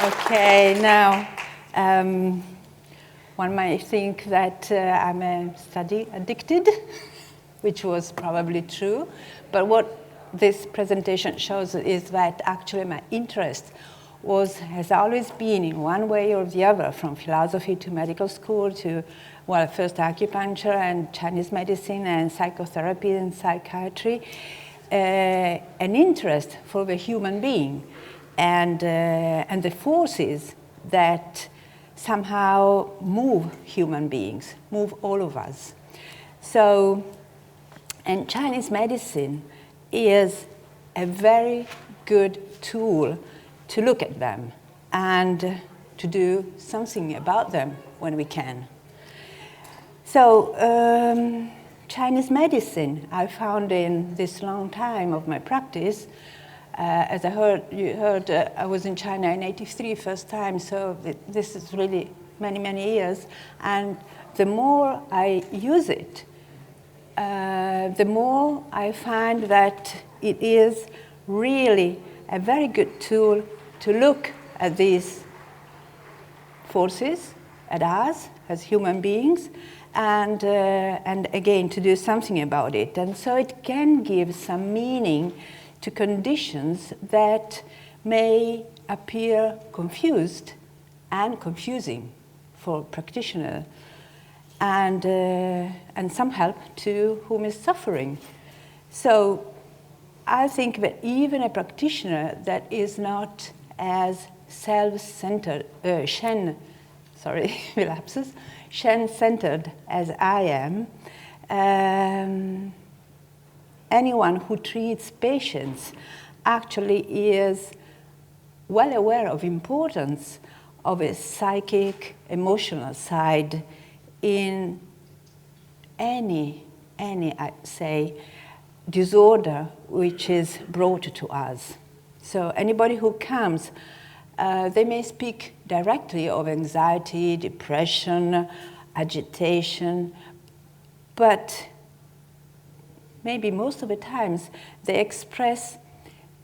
Okay, now one might think that I'm a study addicted, which was probably true, but what this presentation shows is that actually my interest has always been in one way or the other, from philosophy to medical school to, well, first acupuncture and Chinese medicine and psychotherapy and psychiatry, an interest for the human being and the forces that somehow move human beings, move all of us. So, and Chinese medicine is a very good tool to look at them and to do something about them when we can. So, Chinese medicine, I found in this long time of my practice, as you heard, I was in China in '83 first time, so this is really many, many years. And the more I use it, the more I find that it is really a very good tool to look at these forces, at us as human beings, and again to do something about it. And so it can give some meaning to conditions that may appear confused and confusing for practitioners, and some help to whom is suffering. So I think that even a practitioner that is not as self-centered, Shen-centered as I am, anyone who treats patients actually is well aware of importance of a psychic, emotional side in any, I'd say, disorder which is brought to us. So anybody who comes, they may speak directly of anxiety, depression, agitation, but maybe most of the times they express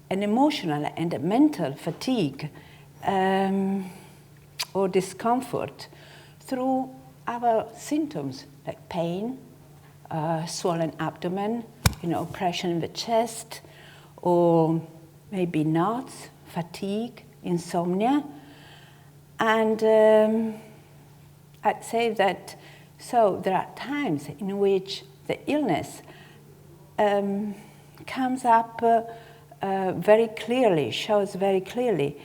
an emotional and a mental fatigue or discomfort through other symptoms like pain, swollen abdomen, oppression in the chest, or maybe knots, fatigue, insomnia. And I'd say that, so there are times in which the illness comes up very clearly, shows very clearly,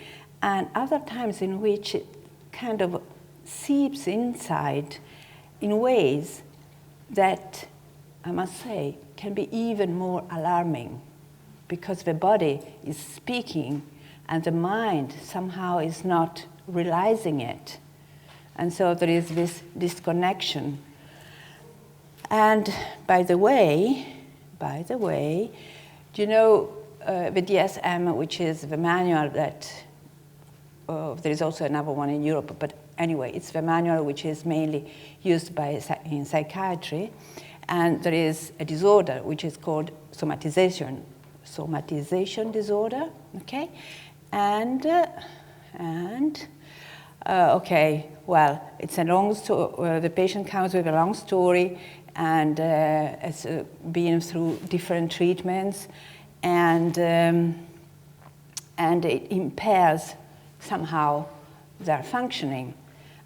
and other times in which it kind of seeps inside in ways that, I must say, can be even more alarming, because the body is speaking and the mind somehow is not realizing it. And so there is this disconnection. And by the way, do you know the DSM, which is the manual that, there is also another one in Europe, but anyway, it's the manual which is mainly used in psychiatry. And there is a disorder which is called somatization disorder, okay? Okay, well, it's a long story. The patient comes with a long story, and it's been through different treatments, and it impairs somehow their functioning.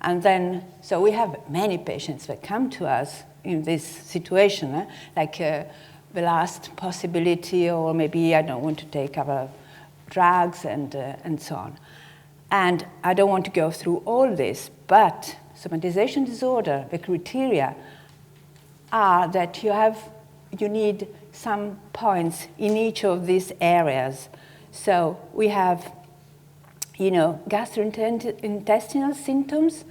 And then, so we have many patients that come to us in this situation, like the last possibility, or maybe I don't want to take other drugs and so on. And I don't want to go through all this, but somatization disorder, the criteria are that you need some points in each of these areas. So we have, gastrointestinal symptoms,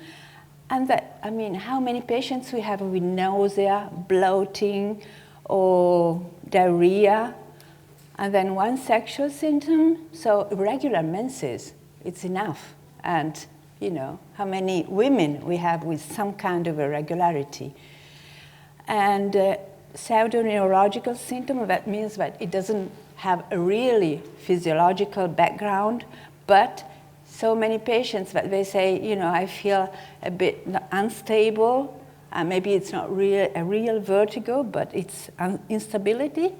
and that, how many patients we have with nausea, bloating, or diarrhea, and then one sexual symptom, so irregular menses, it's enough. And, how many women we have with some kind of irregularity. And pseudo-neurological symptom, that means that it doesn't have a really physiological background, but so many patients that they say, I feel a bit unstable, maybe it's not a real vertigo, but it's instability.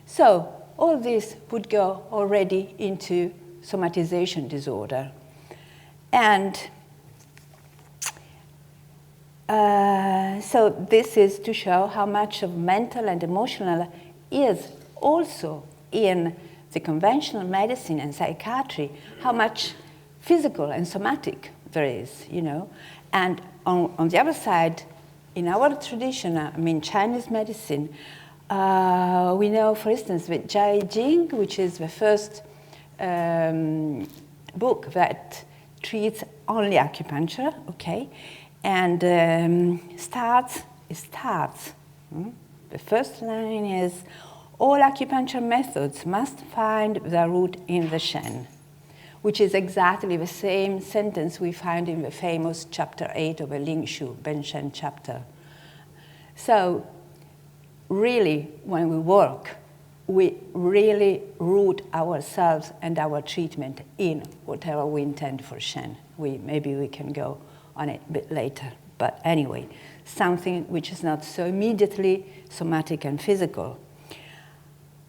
So all this would go already into somatization disorder. And so this is to show how much of mental and emotional is also in the conventional medicine and psychiatry, how much physical and somatic there is, And on the other side, in our tradition, Chinese medicine, we know, for instance, with Jai Jing, which is the first book that treats only acupuncture, okay? And starts. The first line is, all acupuncture methods must find their root in the Shen, which is exactly the same sentence we find in the famous chapter 8 of the Ling Shu, Ben Shen chapter. So really, when we work, we really root ourselves and our treatment in whatever we intend for Shen. Maybe we can go on it a bit later. But anyway, something which is not so immediately somatic and physical.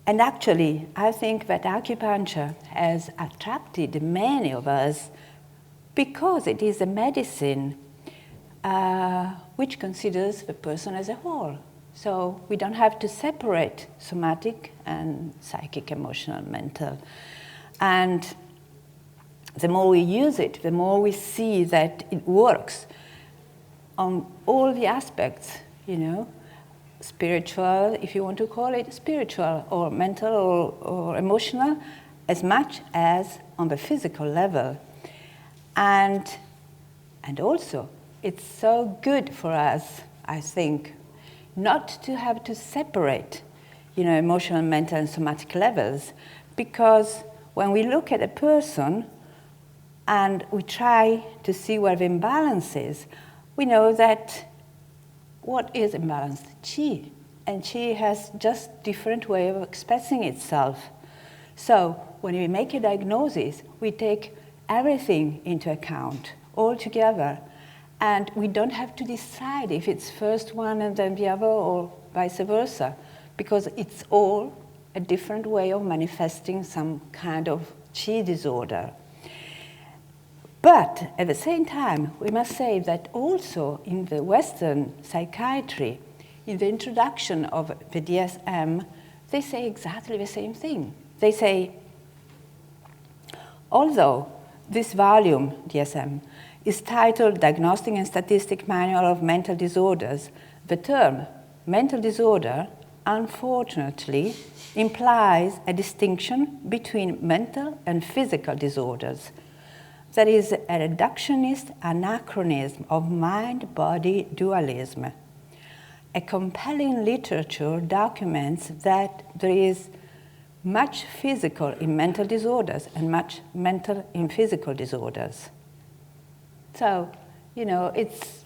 And actually, I think that acupuncture has attracted many of us because it is a medicine which considers the person as a whole. So we don't have to separate somatic and psychic, emotional, mental. And the more we use it, the more we see that it works on all the aspects, spiritual, if you want to call it spiritual, or mental or emotional, as much as on the physical level. And also, it's so good for us, I think, not to have to separate, emotional, mental, and somatic levels, because when we look at a person and we try to see where the imbalance is, we know that what is imbalanced? Qi. And qi has just different way of expressing itself. So when we make a diagnosis, we take everything into account, all together. And we don't have to decide if it's first one and then the other or vice versa, because it's all a different way of manifesting some kind of qi disorder. But at the same time, we must say that also in the Western psychiatry, in the introduction of the DSM, they say exactly the same thing. They say, although this volume, DSM, is titled Diagnostic and Statistic Manual of Mental Disorders, the term mental disorder, unfortunately, implies a distinction between mental and physical disorders. That is a reductionist anachronism of mind-body dualism. A compelling literature documents that there is much physical in mental disorders and much mental in physical disorders. So, it's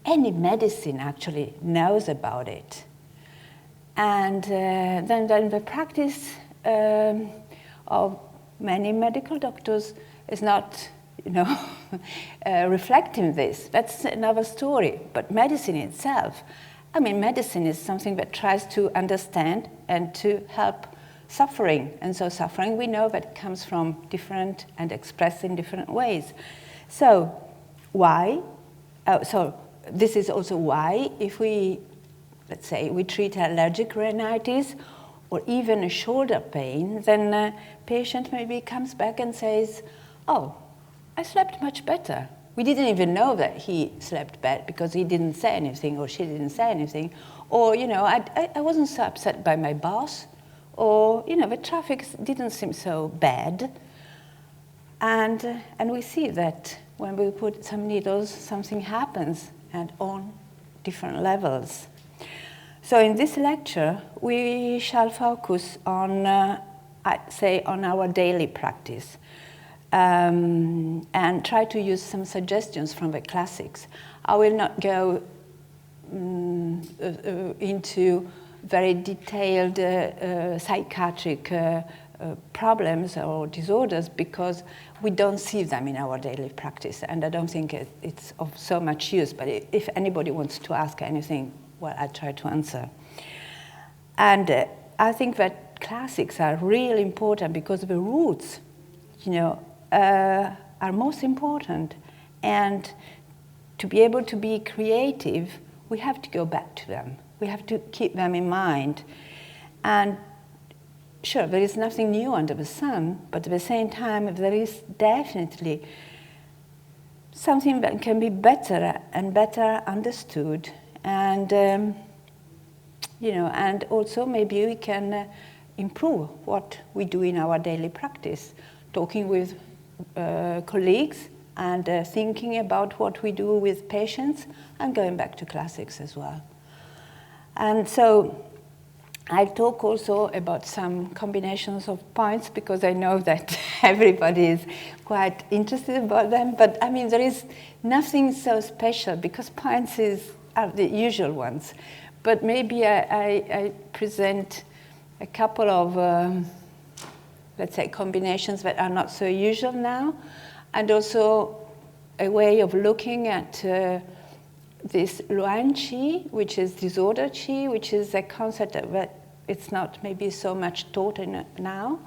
any medicine actually knows about it. And then the practice of many medical doctors is not, reflecting this. That's another story. But medicine itself, medicine is something that tries to understand and to help suffering. And so suffering, we know that comes from different and expressed in different ways. So why? So this is also why if let's say we treat allergic rhinitis or even a shoulder pain, then a patient maybe comes back and says, oh, I slept much better. We didn't even know that he slept bad because he didn't say anything or she didn't say anything. Or, I wasn't so upset by my boss. Or, the traffic didn't seem so bad. And we see that when we put some needles, something happens, and on different levels. So in this lecture, we shall focus on, on our daily practice. And try to use some suggestions from the classics. I will not go into very detailed psychiatric problems or disorders because we don't see them in our daily practice, and I don't think it's of so much use, but if anybody wants to ask anything, well, I try to answer. And I think that classics are really important because the roots, are most important, and to be able to be creative, we have to go back to them. We have to keep them in mind. And sure, there is nothing new under the sun, but at the same time, there is definitely something that can be better and better understood. And, and also maybe we can improve what we do in our daily practice, talking with colleagues and thinking about what we do with patients and going back to classics as well. And so I'll talk also about some combinations of points because I know that everybody is quite interested about them. But I mean, there is nothing so special because points are the usual ones. But maybe I present a couple of, let's say, combinations that are not so usual now, and also a way of looking at this Luan Qi, which is disorder Qi, which is a concept that it's not maybe so much taught in now.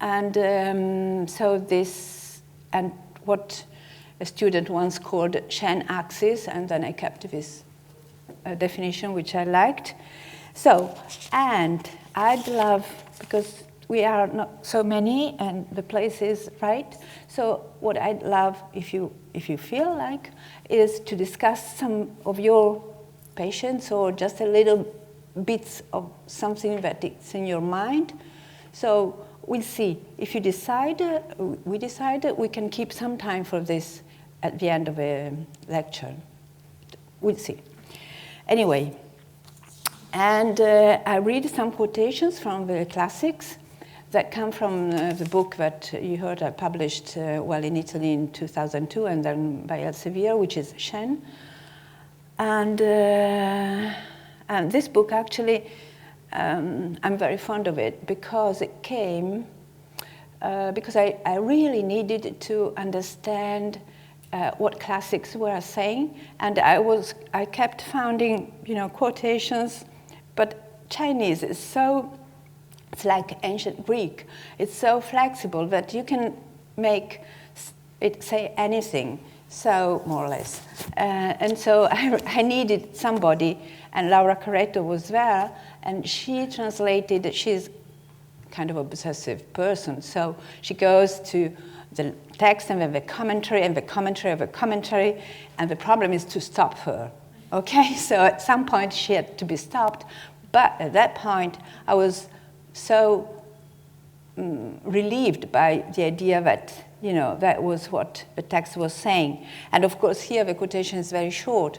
And so this, and what a student once called Shen axis, and then I kept this definition, which I liked. So, and I'd love, because we are not so many and the place is right, so what I'd love, if you feel like, is to discuss some of your patients or just a little bits of something that is in your mind. So we'll see. If you decide, we decide, we can keep some time for this at the end of a lecture. We'll see. Anyway, and I read some quotations from the classics that come from the book that you heard I published, in Italy in 2002 and then by Elsevier, which is Shen. And this book actually, I'm very fond of it because it came, because I really needed to understand what classics were saying, and I kept finding, quotations, but Chinese is so, it's like ancient Greek. It's so flexible that you can make it say anything, so more or less. And so I needed somebody, and Laura Carretto was there, and she translated. She's kind of obsessive person, so she goes to the text and then the commentary and the commentary of the commentary, and the problem is to stop her. Okay, so at some point she had to be stopped, but at that point I was so relieved by the idea that, that was what the text was saying. And of course here the quotation is very short,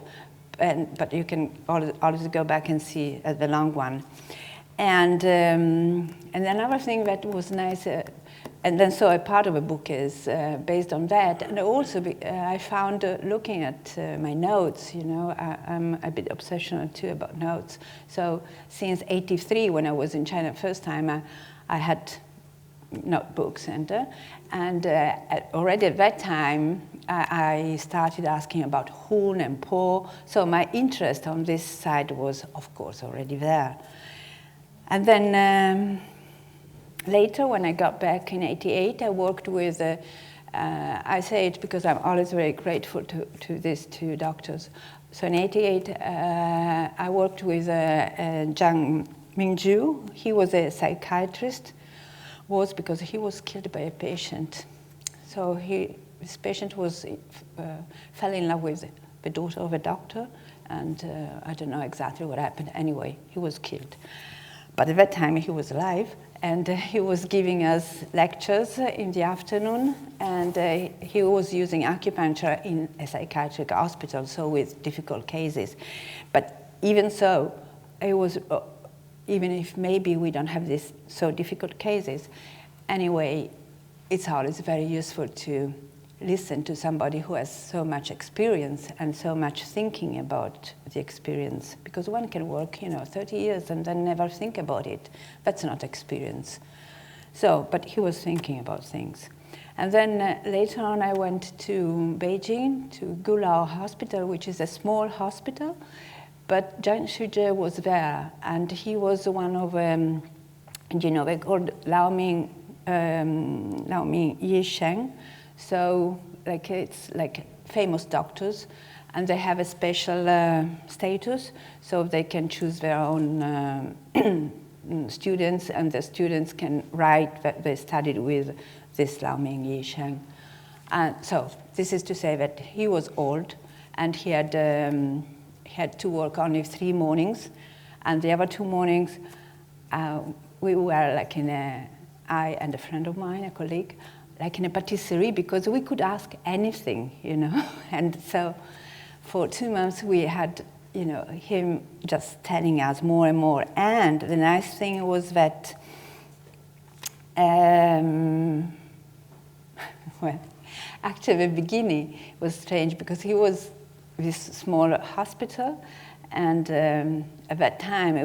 but you can always go back and see the long one. And another thing that was nice, and then so a part of the book is based on that. And also I found looking at my notes, I'm a bit obsessional too about notes. So since '83, when I was in China first time, I had notebooks and already at that time I started asking about Hun and Po. So my interest on this side was, of course, already there. And then later, when I got back in '88, I worked with, I say it because I'm always very grateful to these two doctors. So in '88, I worked with Zhang Mingzhu. He was a psychiatrist, because he was killed by a patient. So this patient fell in love with the daughter of a doctor, and I don't know exactly what happened. Anyway, he was killed. But at that time, he was alive, and he was giving us lectures in the afternoon, and he was using acupuncture in a psychiatric hospital, so with difficult cases. But even so, it was, even if maybe we don't have these so difficult cases, anyway, it's always very useful to listen to somebody who has so much experience and so much thinking about the experience, because one can work 30 years and then never think about it. That's not experience. So, but he was thinking about things. And then later on, I went to Beijing, to Gulao Hospital, which is a small hospital. But Zhang Shuje was there, and he was one of, they called Laoming Yi Shen. So, like, it's like famous doctors, and they have a special status, so they can choose their own students, and the students can write that they studied with this Laoming Yi Shen. And so this is to say that he was old, and he had to work only 3 mornings, and the other 2 mornings we were like I and a friend of mine, a colleague, like in a patisserie, because we could ask anything, And so for 2 months we had, him just telling us more and more. And the nice thing was that, well, actually the beginning was strange because he was this small hospital, and at that time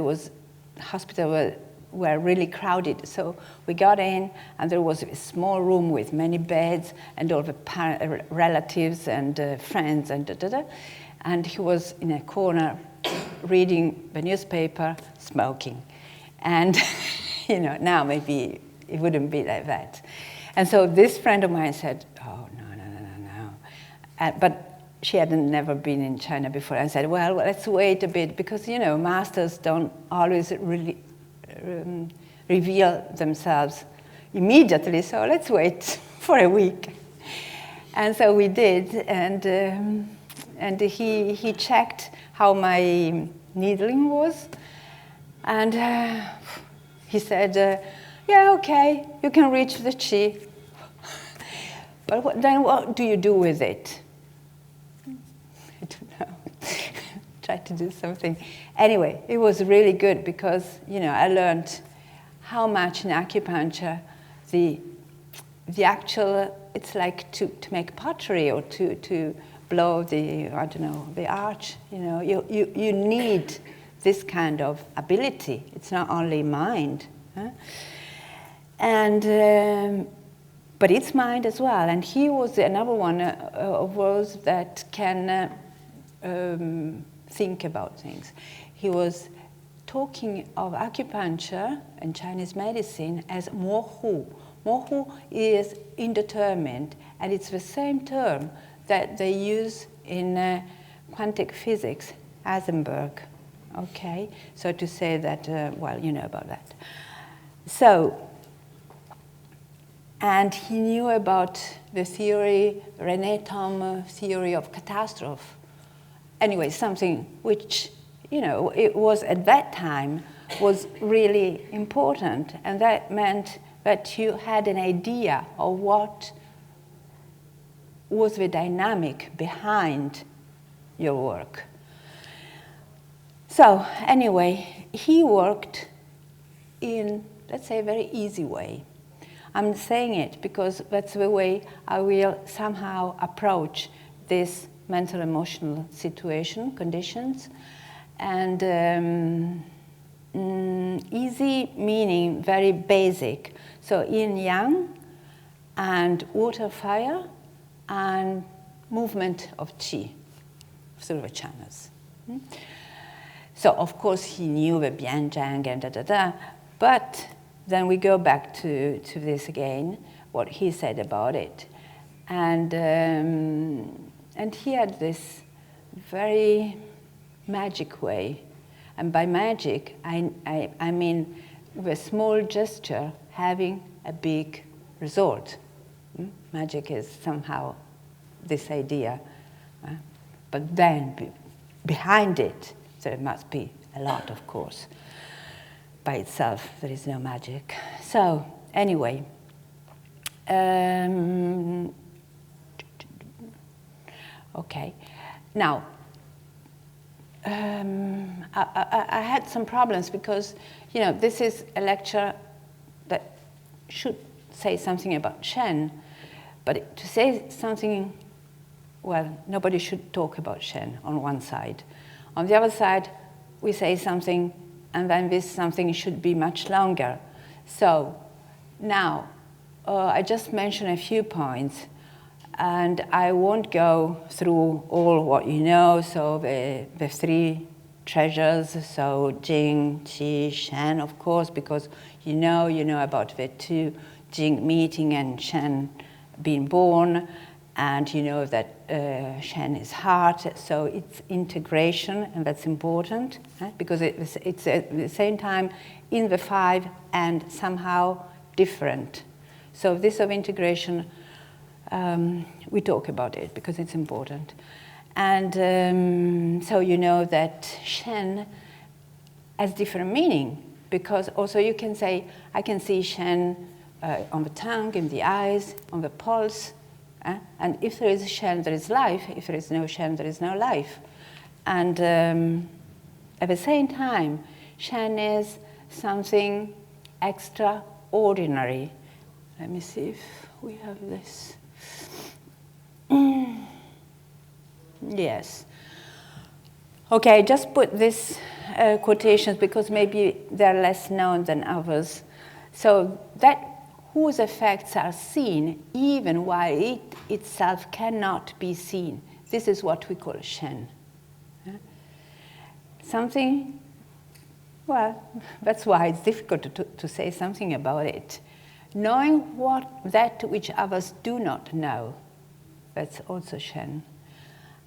hospitals were really crowded. So we got in, and there was a small room with many beds, and all the relatives and friends, and he was in a corner reading the newspaper, smoking. And now maybe it wouldn't be like that. And so this friend of mine said, "Oh, no. But she had never been in China before, and said, well, let's wait a bit, because, masters don't always really reveal themselves immediately, so let's wait for a week." And so we did, and he checked how my needling was, and he said, yeah, okay, you can reach the chi. But then what do you do with it? I don't know. Try to do something. Anyway, it was really good because, I learned how much in acupuncture the actual, it's like to make pottery or to blow the arch. You need this kind of ability. It's not only mind. Huh? And but it's mind as well. And he was another one of those that can think about things. He was talking of acupuncture and Chinese medicine as mo hu. Mo hu is indeterminate, and it's the same term that they use in quantum physics, Heisenberg. Okay, so to say that, well, you know about that. So, and he knew about the theory, René Thom theory of catastrophe. Anyway, something which, it was at that time was really important, and that meant that you had an idea of what was the dynamic behind your work. So anyway, he worked in, let's say, a very easy way. I'm saying it because that's the way I will somehow approach this mental emotional conditions. And easy meaning very basic. So yin yang and water fire and movement of qi through the channels. So of course he knew the bianzhang and but then we go back to this again, what he said about it. And he had this very magic way. And by magic, I mean with a small gesture having a big result. Magic is somehow this idea. But then behind it, there must be a lot, of course. By itself, there is no magic. So, anyway. Okay. Now, I had some problems because, this is a lecture that should say something about Shen, but to say something, well, nobody should talk about Shen on one side. On the other side, we say something, and then this something should be much longer. So Now, I just mentioned a few points, and I won't go through all what you know. So the three treasures, so Jing, Qi, Shen, of course, because you know about the two, Jing meeting and Shen being born, and you know that Shen is heart, so it's integration, and that's important, because it's at the same time in the five and somehow different. So this of integration, we talk about it because it's important. And so you know that Shen has different meaning, because also you can say, I can see Shen on the tongue, in the eyes, on the pulse, and if there is Shen, there is life. If there is no Shen, there is no life. And at the same time, Shen is something extraordinary. Let me see if we have this. Yes. Okay, just put these quotations because maybe they're less known than others. So that whose effects are seen even while it itself cannot be seen. This is what we call Shen. Something, well, that's why it's difficult to say something about it. Knowing that which others do not know, that's also Shen.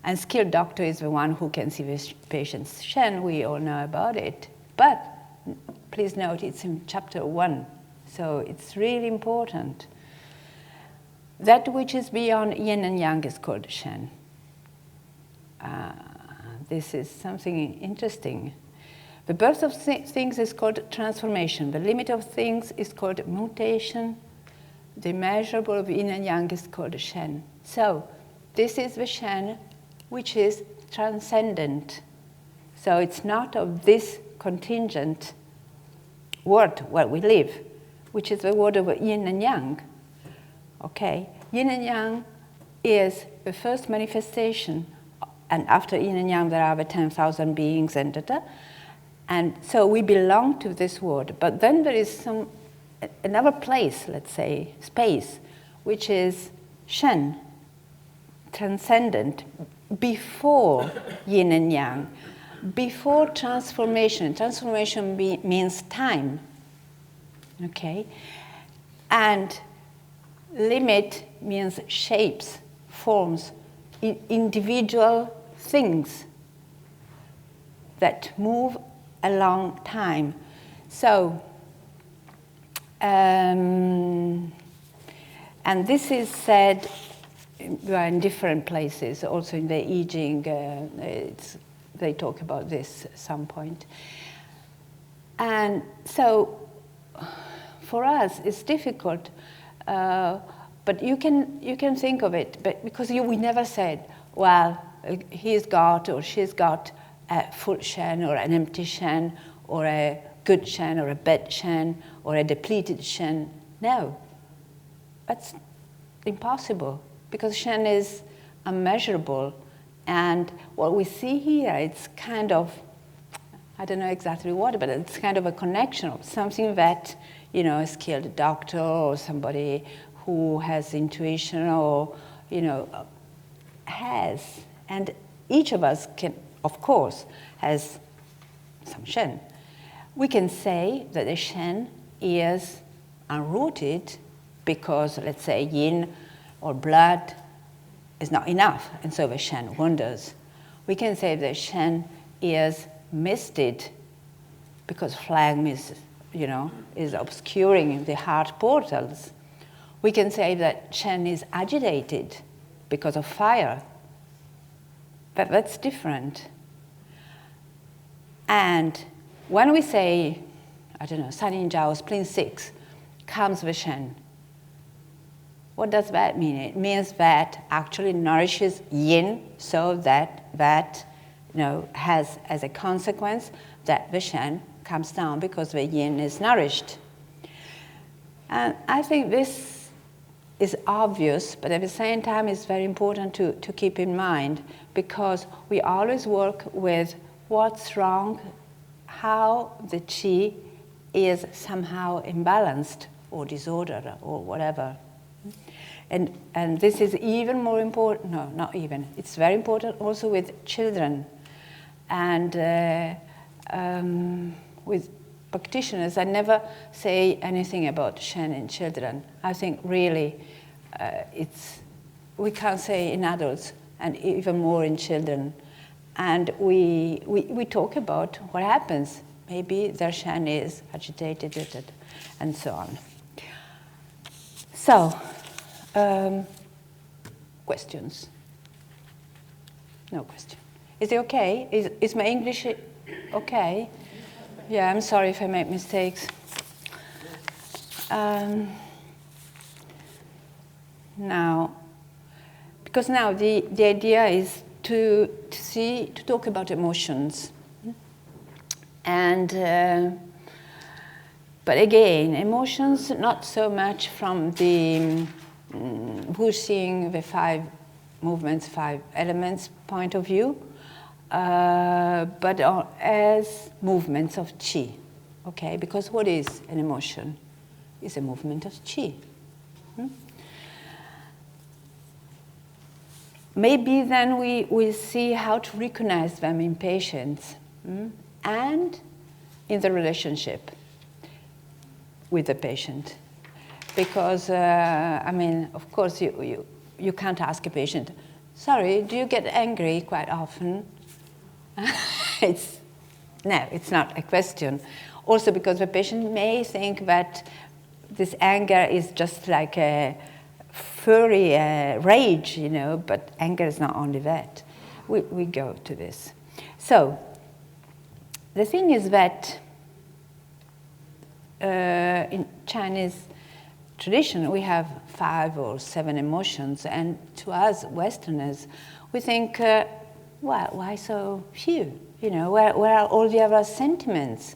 And skilled doctor is the one who can see the patient's Shen. We all know about it. But please note, it's in chapter 1. So it's really important. That which is beyond yin and yang is called Shen. This is something interesting. The birth of things is called transformation. The limit of things is called mutation. The immeasurable of yin and yang is called Shen. So this is the Shen which is transcendent. So it's not of this contingent world where we live, which is the word of yin and yang. Okay? Yin and yang is the first manifestation, and after yin and yang there are the 10,000 beings and da-da. And so we belong to this world. But then there is another place, let's say, space, which is Shen, transcendent, before yin and yang, before transformation. Transformation means time. Okay? And limit means shapes, forms, individual things that move along time. So, and this is said in different places, also in the I Ching, they talk about this at some point. And so, for us, it's difficult, but you can think of it, but because we never said, well, he's got or she's got a full Shen or an empty Shen or a good Shen or a bad Shen or a depleted Shen. No, that's impossible because Shen is unmeasurable, and what we see here, it's kind of, I don't know exactly what, but it's kind of a connection of something that, you know, a skilled doctor or somebody who has intuition or, you know, has. And each of us can, of course, has some Shen. We can say that the Shen is unrooted because, let's say, yin or blood is not enough, and so the Shen wanders. We can say that Shen is misted because phlegm is, you know, is obscuring the heart portals. We can say that Shen is agitated because of fire, but that's different. And when we say, I don't know, San Yin Jiao, spleen 6, comes the Shen, what does that mean? It means that actually nourishes yin, so that you know, has as a consequence that the Shen comes down because the yin is nourished. And I think this is obvious, but at the same time it's very important to keep in mind, because we always work with what's wrong, how the qi is somehow imbalanced or disorder or whatever. And this is even more important, no, not even, it's very important also with children. And with practitioners, I never say anything about Shen in children. I think really we can't say in adults and even more in children. And we talk about what happens. Maybe their Shen is agitated and so on. So, questions? No question. Is it okay? Is my English okay? Yeah, I'm sorry if I make mistakes. Now, because now the idea is to talk about emotions. And, but again, emotions not so much from the Wuxing, the 5 movements, 5 elements point of view, but as movements of qi, okay? Because what is an emotion? It's a movement of qi. Maybe then we will see how to recognize them in patients and in the relationship with the patient. Because, I mean, of course, you can't ask a patient, sorry, do you get angry quite often? No, it's not a question. Also because the patient may think that this anger is just like a fury, rage, you know, but anger is not only that. We go to this. So, the thing is that in Chinese tradition, we have 5 or 7 emotions, and to us Westerners, we think, well, why so few? You know, where are all the other sentiments?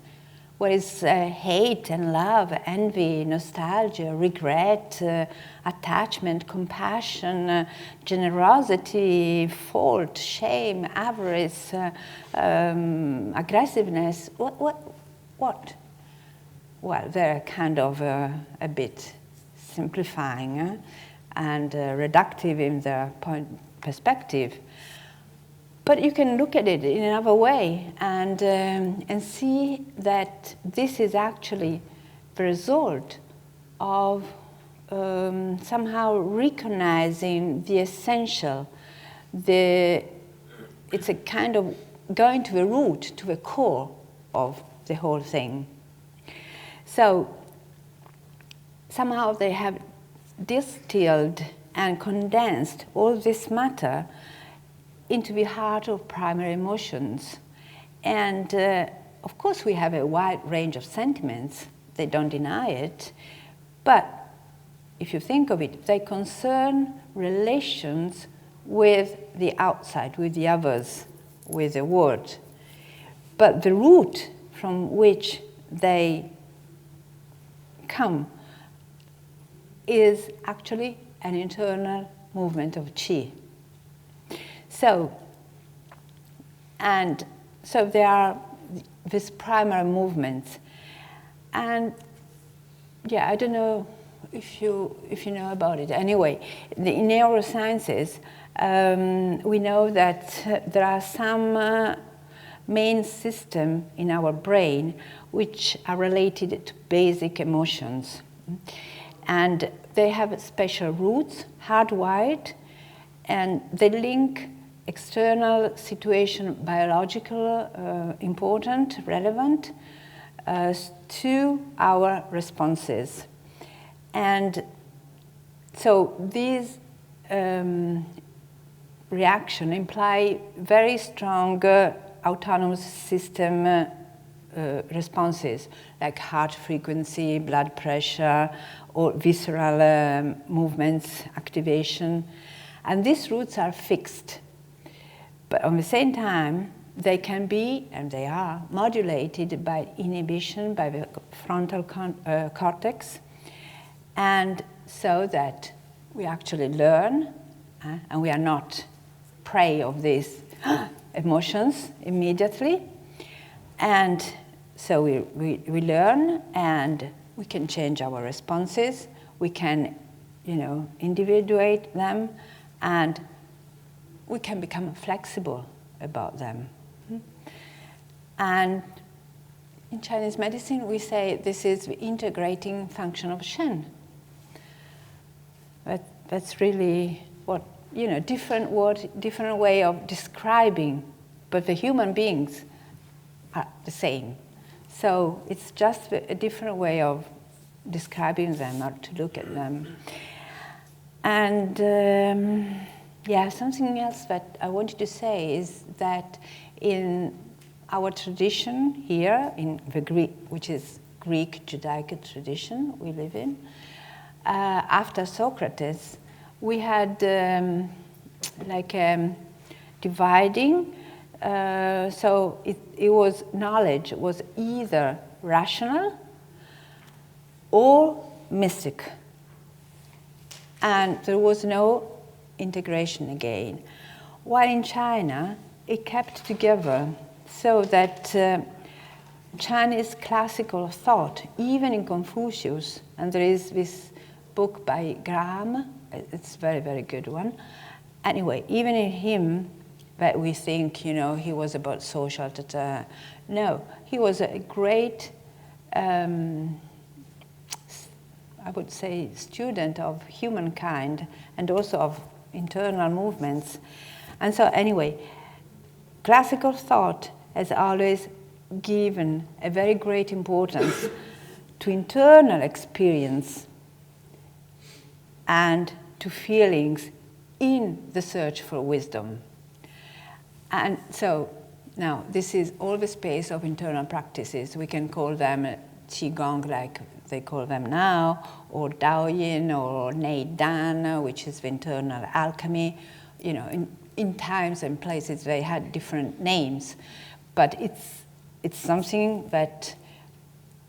Where is hate and love, envy, nostalgia, regret, attachment, compassion, generosity, fault, shame, avarice, aggressiveness? What? Well, they're kind of a bit simplifying and reductive in their perspective. But you can look at it in another way and see that this is actually the result of somehow recognizing the essential. It's a kind of going to the root, to the core of the whole thing. So somehow they have distilled and condensed all this matter into the heart of primary emotions. And of course we have a wide range of sentiments, they don't deny it, but if you think of it, they concern relations with the outside, with the others, with the world. But the root from which they come is actually an internal movement of qi. So there are these primary movements, and yeah, I don't know if you know about it. Anyway, in neurosciences, we know that there are some main systems in our brain which are related to basic emotions, and they have special roots, hardwired, and they link external situation, biological, important, relevant, to our responses. And so these reactions imply very strong autonomous system responses, like heart frequency, blood pressure, or visceral movements, activation. And these roots are fixed. But at the same time, they can be, and they are, modulated by inhibition by the frontal cortex, and so that we actually learn, and we are not prey of these emotions immediately. And so we learn, and we can change our responses, we can, individuate them, and we can become flexible about them. And in Chinese medicine, we say this is the integrating function of Shen. That's really what, different word, different way of describing, but the human beings are the same. So it's just a different way of describing them or to look at them. And something else that I wanted to say is that in our tradition here, in the Greek, which is Greek Judaic tradition we live in, after Socrates, we had dividing. So it was knowledge was either rational or mystic, and there was no integration again. While in China, it kept together, so that Chinese classical thought, even in Confucius, and there is this book by Graham, it's a very, very good one. Anyway, even in him, that we think, he was about social, no, he was a great, I would say, student of humankind and also of internal movements. And so anyway, classical thought has always given a very great importance to internal experience and to feelings in the search for wisdom. And so now this is all the space of internal practices. We can call them Qigong, like they call them now, or Daoyin, or Neidan, which is the internal alchemy. In times and places they had different names, but it's something that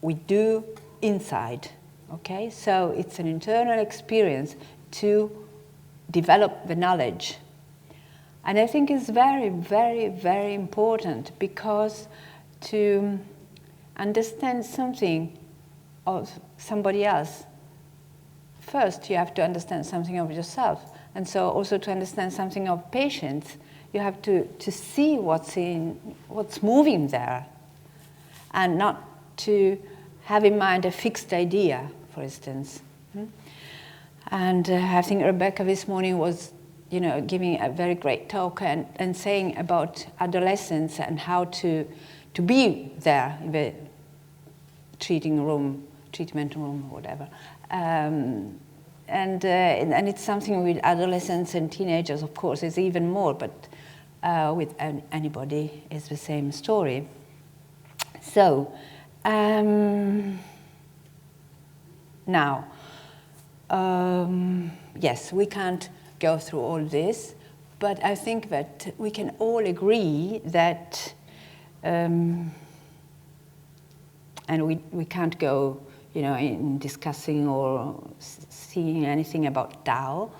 we do inside. Okay, so it's an internal experience to develop the knowledge. And I think it's very, very, very important, because to understand something of somebody else, first you have to understand something of yourself. And so also to understand something of patients, you have to see what's moving there, and not to have in mind a fixed idea, for instance. And I think Rebecca this morning was giving a very great talk and saying about adolescence and how to be there in the treatment room, or whatever. And it's something with adolescents and teenagers, of course, is even more, but with anybody it's the same story. So, now, yes, we can't go through all this, but I think that we can all agree that, and we can't go, in discussing or seeing anything about Tao,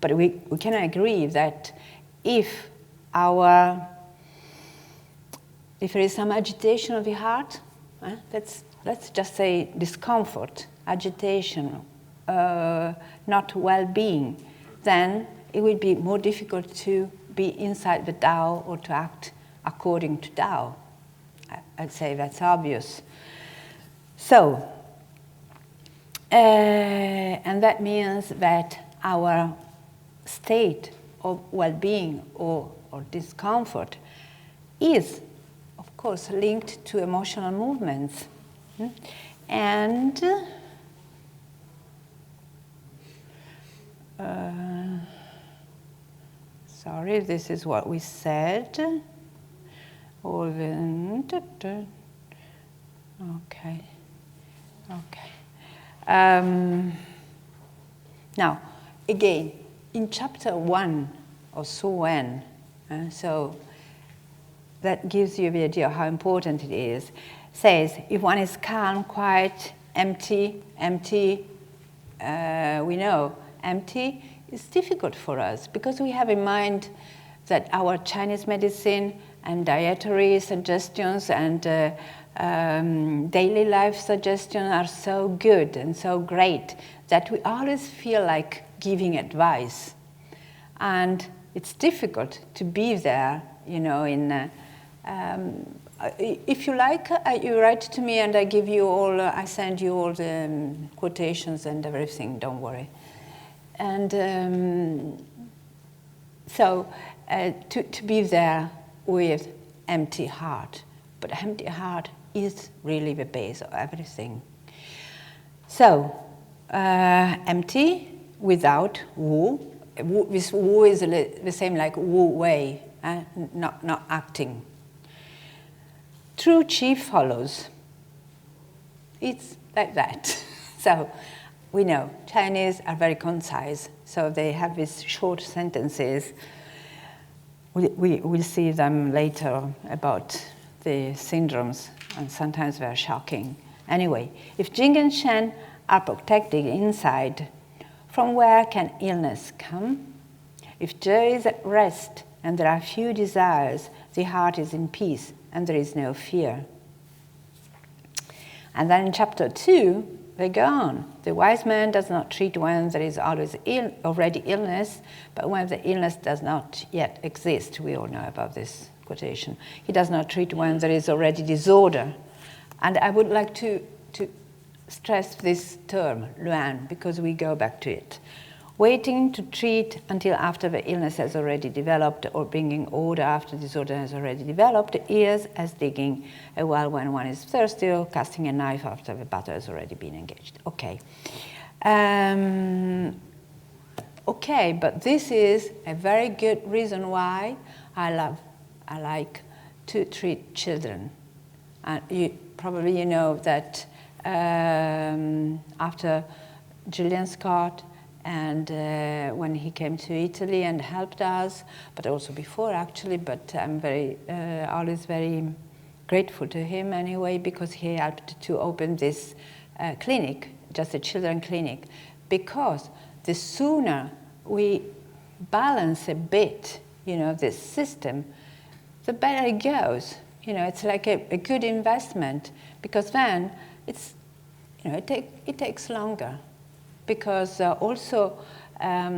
but we can agree that if there is some agitation of the heart, let's just say discomfort, agitation, not well-being, then it will be more difficult to be inside the Tao or to act according to Tao. I'd say that's obvious. So, and that means that our state of well-being or discomfort is, of course, linked to emotional movements. And sorry, this is what we said. Okay. Now, again, in chapter 1 of Su Wen, so that gives you the idea of how important it is, says, if one is calm, quiet, empty, we know empty is difficult for us because we have in mind that our Chinese medicine and dietary suggestions and daily life suggestions are so good and so great that we always feel like giving advice. And it's difficult to be there, you know, if you like, you write to me and I give you all, I send you all the quotations and everything, don't worry. And so to be there with empty heart. But empty heart is really the base of everything. So, empty without wu. This wu is the same like wu wei, not acting. True chi follows. It's like that. So we know Chinese are very concise, so they have these short sentences. We'll see them later about the syndromes, and sometimes they're shocking. Anyway, if Jing and Shen are protected inside, from where can illness come? If joy is at rest and there are few desires, the heart is in peace and there is no fear. And then in chapter 2, they go on. The wise man does not treat when there is always already illness, but when the illness does not yet exist. We all know about this quotation. He does not treat when there is already disorder. And I would like to stress this term, luan, because we go back to it. Waiting to treat until after the illness has already developed, or bringing order after disorder has already developed, is as digging a well when one is thirsty, or casting a knife after the battle has already been engaged. Okay. Okay, but this is a very good reason why I like to treat children. And you know that after Julian Scott, and when he came to Italy and helped us, but also before actually, but I'm always very grateful to him anyway, because he helped to open this clinic, just a children clinic, because the sooner we balance a bit, you know, this system, the better it goes. You know, it's like a good investment, because then it's, you know, it takes longer. Because also at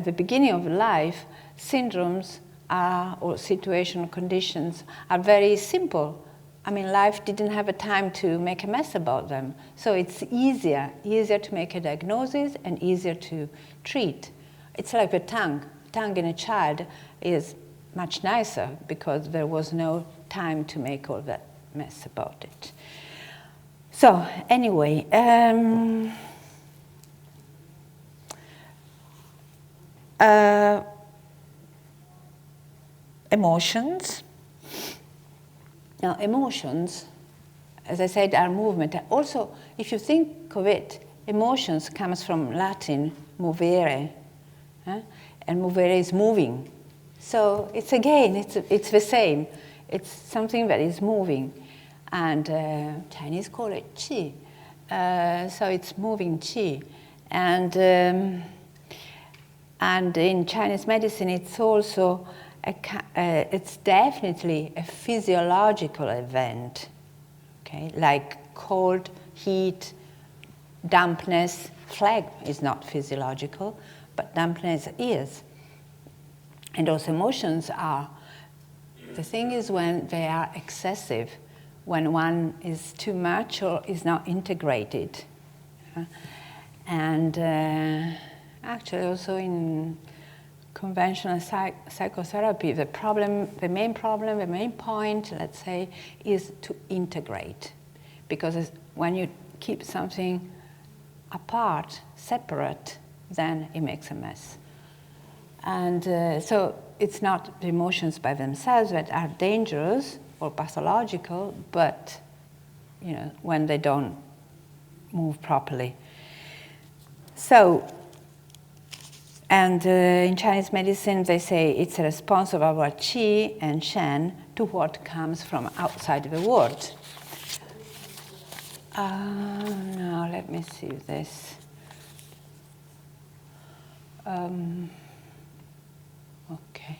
the beginning of life, syndromes or situational conditions are very simple. I mean, life didn't have a time to make a mess about them. So it's easier to make a diagnosis and easier to treat. It's like the tongue. Tongue in a child is much nicer because there was no time to make all that mess about it. So anyway, emotions. Now emotions, as I said, are movement. Also, if you think of it, emotions comes from Latin movere, and movere is moving. So it's the same. It's something that is moving. And Chinese call it qi, so it's moving qi, and in Chinese medicine it's also it's definitely a physiological event, okay, like cold, heat, dampness. Phlegm is not physiological, but dampness is, and also emotions are. The thing is when they are excessive. When one is too much or is not integrated. And actually also in conventional psychotherapy, the main point, let's say, is to integrate. Because when you keep something apart, separate, then it makes a mess. And so it's not the emotions by themselves that are dangerous, or pathological, but you know, when they don't move properly. So, and in Chinese medicine they say it's a response of our qi and shen to what comes from outside the world. Now let me see this. Okay.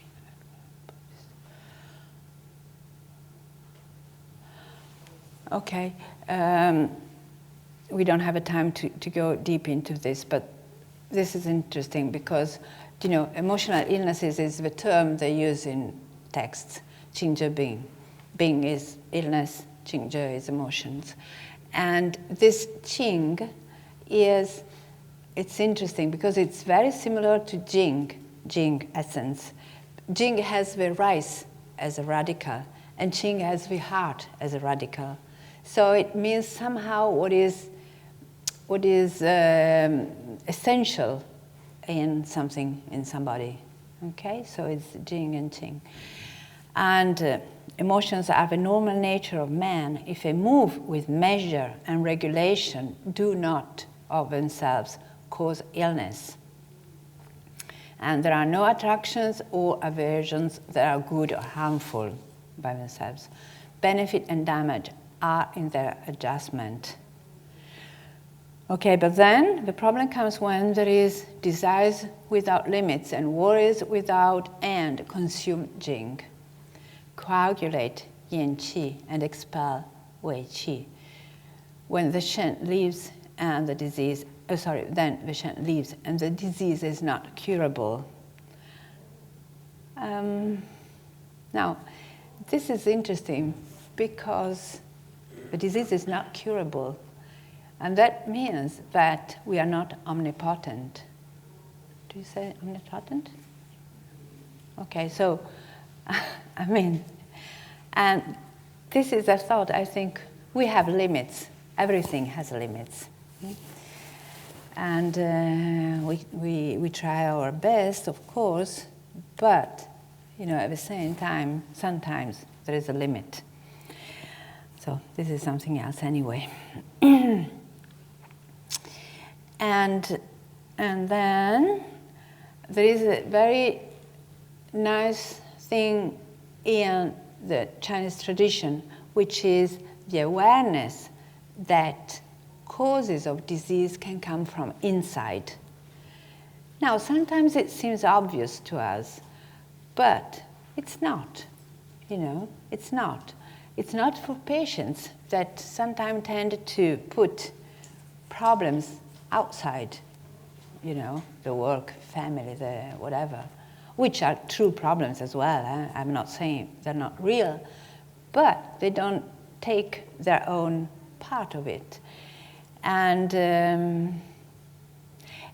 Okay. We don't have a time to go deep into this, but this is interesting because, emotional illnesses is the term they use in texts. 情志病. Bing is illness, 情志 is emotions. And this qing it's interesting because it's very similar to jing essence. Jing has the rice as a radical, and qing has the heart as a radical. So it means somehow what is essential in something, in somebody. Okay, so it's jing and qing. And emotions are the normal nature of man if they move with measure and regulation, do not of themselves cause illness. And there are no attractions or aversions that are good or harmful by themselves. Benefit and damage are in their adjustment. Okay, but then the problem comes when there is desires without limits and worries without end consume jing, coagulate yin qi, and expel wei qi. When the Shen leaves and the disease, then the Shen leaves and the disease is not curable. Now, this is interesting because the disease is not curable. And that means that we are not omnipotent. Do you say omnipotent? Okay, so, and this is a thought, I think we have limits. Everything has limits. And we try our best, of course, but, at the same time, sometimes there is a limit. So this is something else anyway. And then there is a very nice thing in the Chinese tradition, which is the awareness that causes of disease can come from inside. Now, sometimes it seems obvious to us, but it's not, it's not. It's not for patients that sometimes tend to put problems outside, the work, family, the whatever, which are true problems as well. I'm not saying they're not real, but they don't take their own part of it. And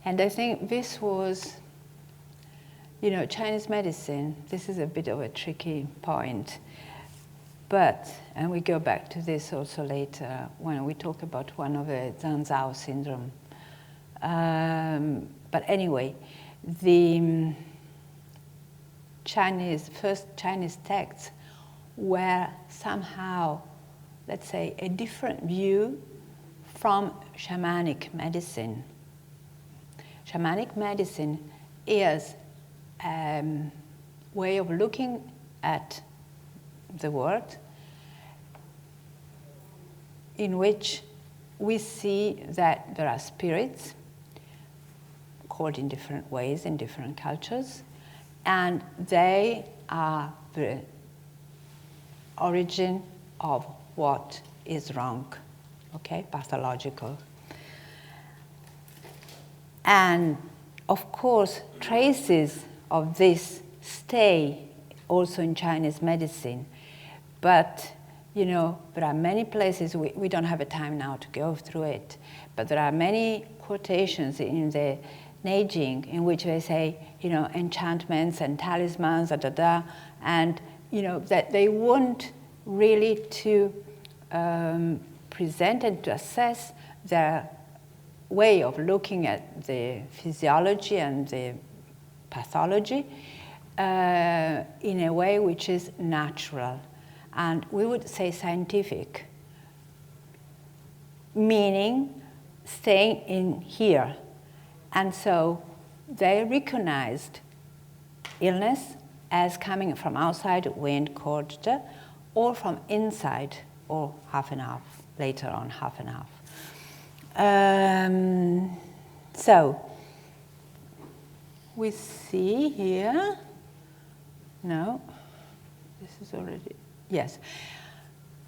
I think this was, Chinese medicine, this is a bit of a tricky point. But, and we go back to this also later when we talk about one of the Zanzhao syndrome. But anyway, the first Chinese texts were somehow, let's say, a different view from shamanic medicine. Shamanic medicine is a way of looking at the world in which we see that there are spirits called in different ways in different cultures, and they are the origin of what is wrong, okay, pathological. And of course, traces of this stay also in Chinese medicine. But, there are many places, we don't have a time now to go through it, but there are many quotations in the Neijing in which they say, enchantments and talismans, and, that they want really to present and to assess their way of looking at the physiology and the pathology in a way which is natural. And we would say scientific, meaning staying in here. And so they recognized illness as coming from outside, wind, cold, or from inside, or half and half, later on half and half. So we see here No, this is already, yes.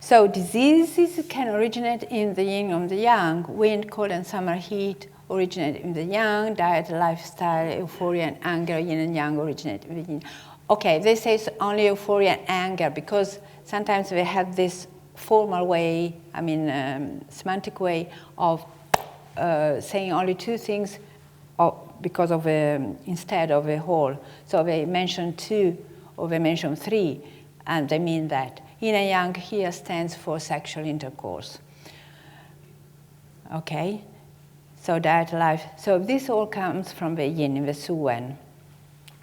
So diseases can originate in the yin or the yang. Wind, cold, and summer heat originate in the yang. Diet, lifestyle, euphoria, and anger, yin and yang originate in the yin. Okay, they say it's only euphoria and anger because sometimes we have this formal way, semantic way of saying only two things because of instead of a whole. So they mention two or they mention three, and they mean that. Yin and yang here stands for sexual intercourse. Okay, so that life. So this all comes from the yin in the Suwen.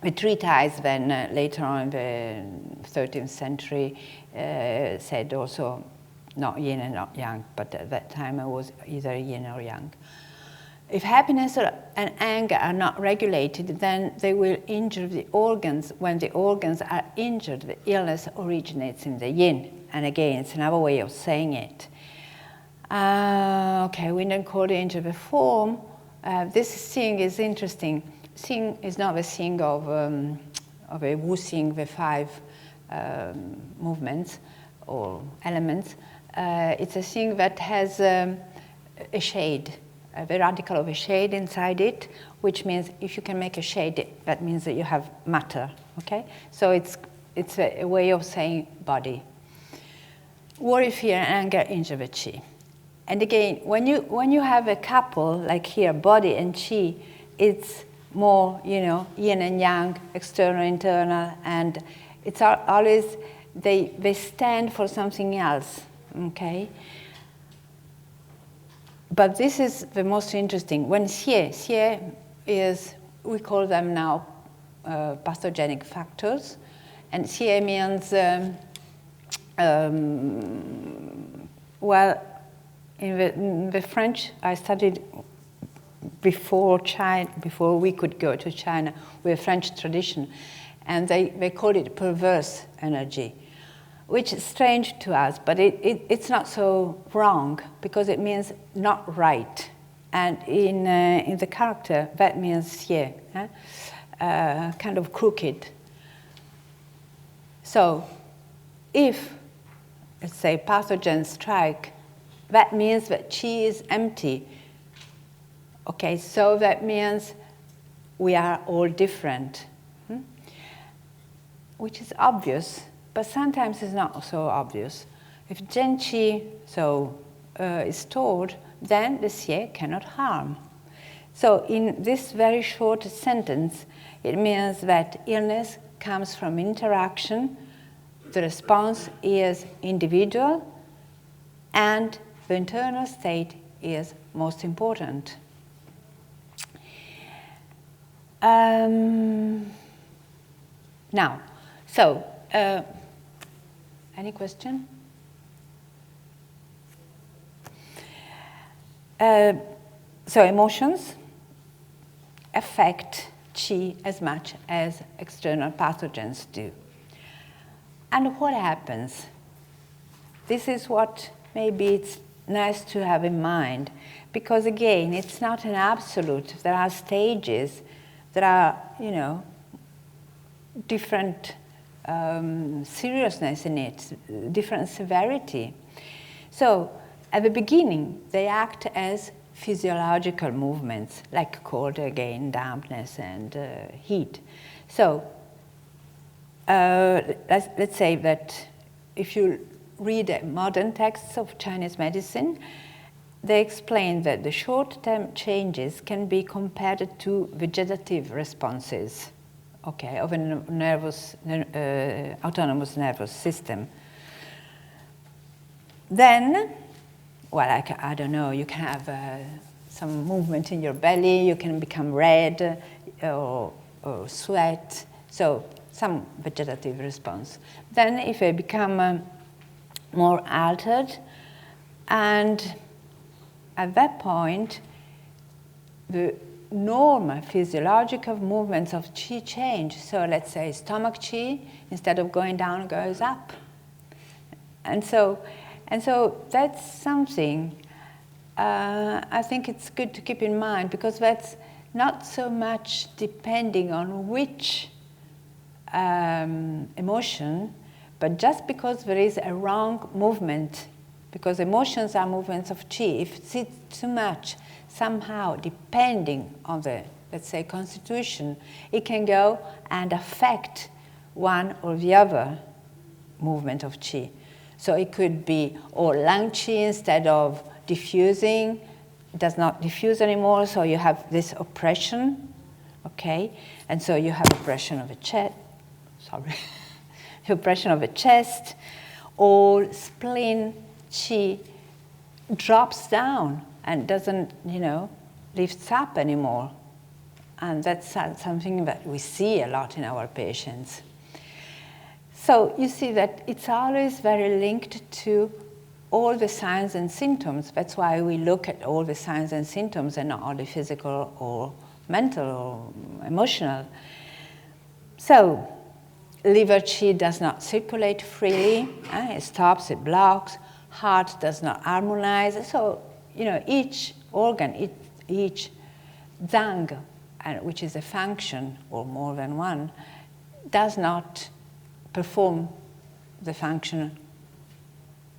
The treatise then later on in the 13th century said also not yin and not yang, but at that time it was either yin or yang. If happiness and anger are not regulated, then they will injure the organs. When the organs are injured, the illness originates in the yin. And again, it's another way of saying it. Okay, we don't call it injure the form. This Xing is interesting. Xing is not the Xing of a Wu Xing, the 5 movements or elements. It's a Xing that has a shade. The radical of a shade inside it, which means if you can make a shade, that means that you have matter, okay? So it's a way of saying body. Worry, fear, and anger injure the qi. And again, when you have a couple, like here, body and qi, it's more, yin and yang, external, internal, and it's always, they stand for something else, okay? But this is the most interesting. When xie is, we call them now pathogenic factors, and xie means, well, in the French, I studied before China, before we could go to China, with French tradition, and they call it perverse energy, which is strange to us, but it's not so wrong because it means not right. And in the character, that means xie, kind of crooked. So if, let's say, pathogens strike, that means that qi is empty. Okay, so that means we are all different, which is obvious. But sometimes it's not so obvious. If Zhen qi is stored, then the xie cannot harm. So in this very short sentence, it means that illness comes from interaction, the response is individual, and the internal state is most important. Now, so, any question? So emotions affect qi as much as external pathogens do. And what happens? This is what maybe it's nice to have in mind, because again, it's not an absolute. There are stages, there are, different seriousness in it, different severity. So at the beginning, they act as physiological movements, like cold again, dampness, and heat. So let's say that if you read modern texts of Chinese medicine, they explain that the short-term changes can be compared to vegetative responses, okay, of a autonomous nervous system. Then, well, I don't know, you can have some movement in your belly, you can become red or sweat, so some vegetative response. Then if they become more altered, and at that point, the normal physiological movements of qi change. So let's say stomach qi, instead of going down, goes up. And so that's something I think it's good to keep in mind, because that's not so much depending on which emotion, but just because there is a wrong movement, because emotions are movements of qi, if it's too much, somehow depending on the, let's say, constitution, it can go and affect one or the other movement of qi. So it could be, or lung qi instead of diffusing, does not diffuse anymore, so you have this oppression, okay? And so you have oppression of the chest, oppression of the chest, or spleen qi drops down and doesn't, lifts up anymore. And that's something that we see a lot in our patients. So you see that it's always very linked to all the signs and symptoms. That's why we look at all the signs and symptoms and not only physical or mental or emotional. So liver qi does not circulate freely. It stops, it blocks. Heart does not harmonize. So, each organ, each zang, which is a function, or more than one, does not perform the function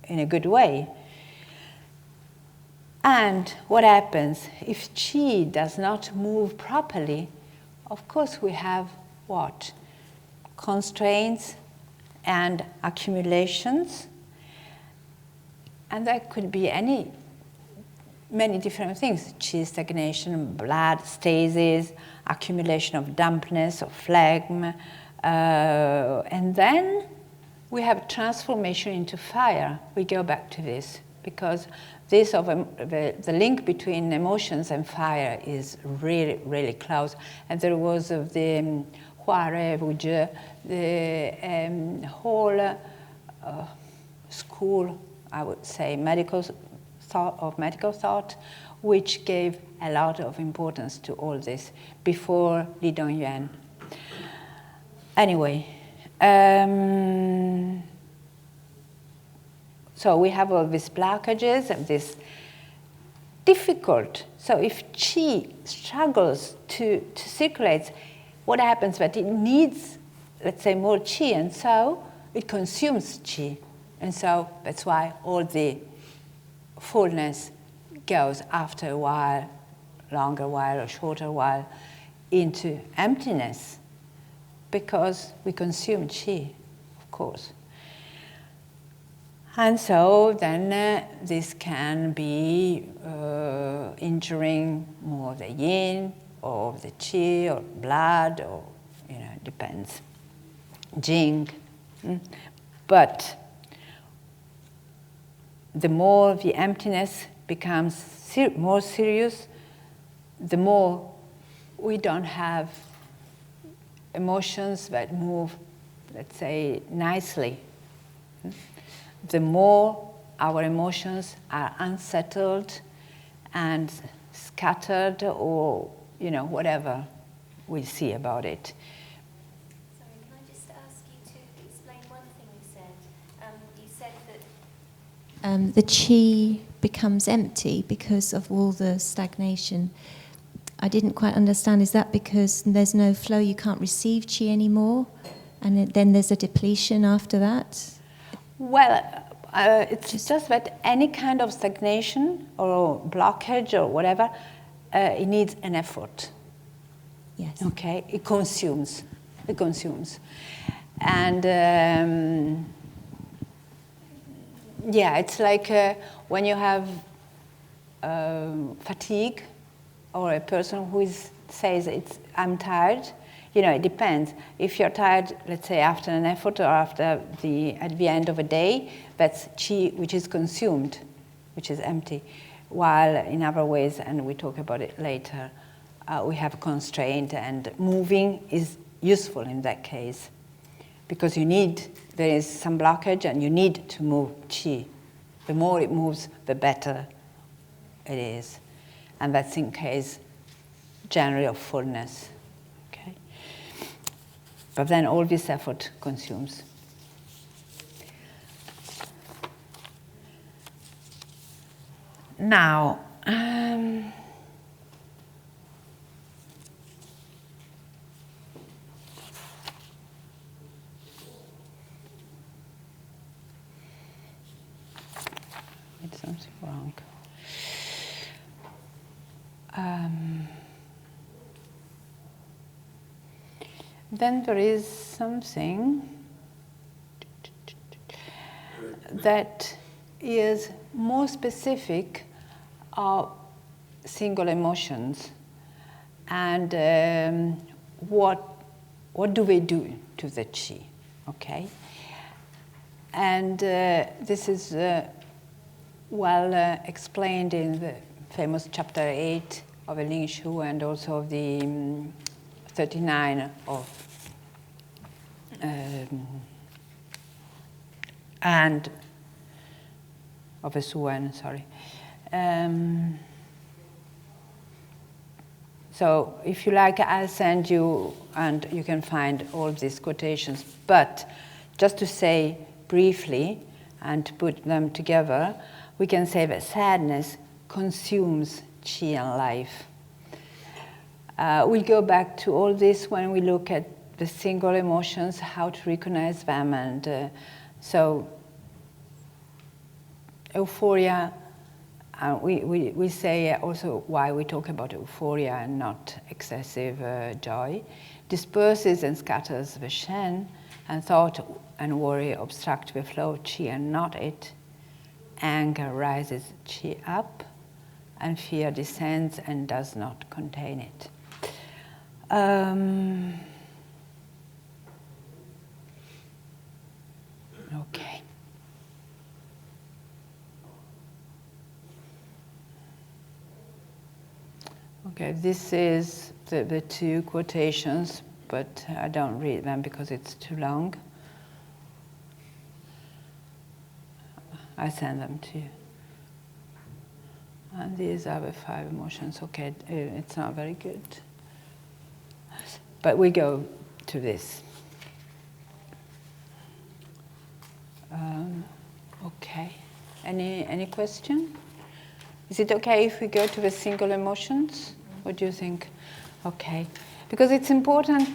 in a good way. And what happens if qi does not move properly? Of course, we have what? Constraints and accumulations. And that could be many different things. Qi stagnation, blood stasis, accumulation of dampness or phlegm. And then we have transformation into fire. We go back to this because this the link between emotions and fire is really, really close. And there was the Huare Wujie, the whole school, I would say, medical thought, which gave a lot of importance to all this before Li Dongyuan. Anyway, so we have all these blockages and this difficult. So if qi struggles to circulate, what happens? That it needs, let's say, more qi, and so it consumes qi. And so that's why all the fullness goes after a while, longer while or shorter while, into emptiness, because we consume qi, of course. And so then this can be injuring more the yin or the qi or blood, or depends, jing. But the more the emptiness becomes more serious, the more we don't have emotions that move, let's say, nicely. The more our emotions are unsettled and scattered, or whatever we see about it. Sorry, can I just ask you to explain one thing you said? You said that the qi becomes empty because of all the stagnation. I didn't quite understand. Is that because there's no flow, you can't receive qi anymore, and then there's a depletion after that? Well, it's just that any kind of stagnation or blockage or whatever, it needs an effort. Yes. Okay, it consumes. And it's like when you have fatigue, or a person who says I'm tired. It depends. If you're tired, let's say after an effort or at the end of a day, that's qi which is consumed, which is empty. While in other ways, and we talk about it later, we have constraint, and moving is useful in that case, because there is some blockage and you need to move qi. The more it moves, the better it is. And that's in case generally of fullness. Okay? But then all this effort consumes. Now, something wrong. Then there is something that is more specific of single emotions, and what do we do to the qi, okay? And this is well explained in the famous chapter 8 of the Ling Shu, and also of the 39 of and of a Suen, sorry. So if you like, I'll send you, and you can find all these quotations. But just to say briefly, and to put them together, we can say that sadness consumes qi and life. We'll go back to all this when we look at the single emotions, how to recognize them, and so euphoria. We say also why we talk about euphoria and not excessive joy. Disperses and scatters the Shen, and thought and worry obstruct the flow of qi and not it. Anger rises qi up, and fear descends and does not contain it. Okay. Okay, this is the two quotations, but I don't read them because it's too long. I send them to you. And these are the 5 emotions. Okay, it's not very good. But we go to this. Okay. Any question? Is it okay if we go to the single emotions? What do you think? Okay. Because it's important,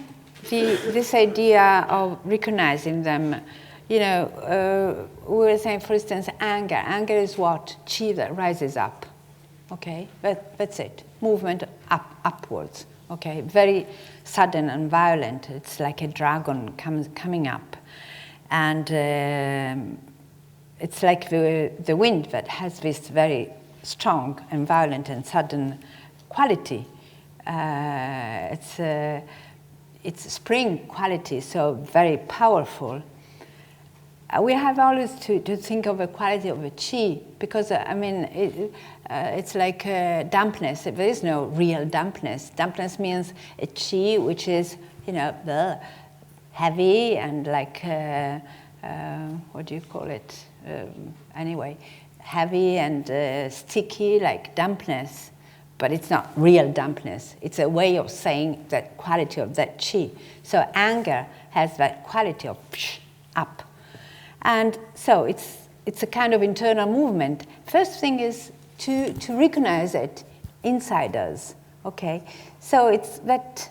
this idea of recognizing them. You know, we were saying, for instance, anger. Anger is what? Qi that rises up. Okay? That's it. Movement upwards. Okay? Very sudden and violent. It's like a dragon coming up. And it's like the wind that has this very strong and violent and sudden quality. It's spring quality, so very powerful. We have always to think of the quality of a qi, because I mean it's like dampness. There is no real dampness. Dampness means a qi which is, you know, heavy and like what do you call it? Anyway, heavy and sticky, like dampness. But it's not real dampness. It's a way of saying that quality of that qi. So anger has that quality of up. And so it's a kind of internal movement. First thing is to recognize it inside us. Okay? So it's that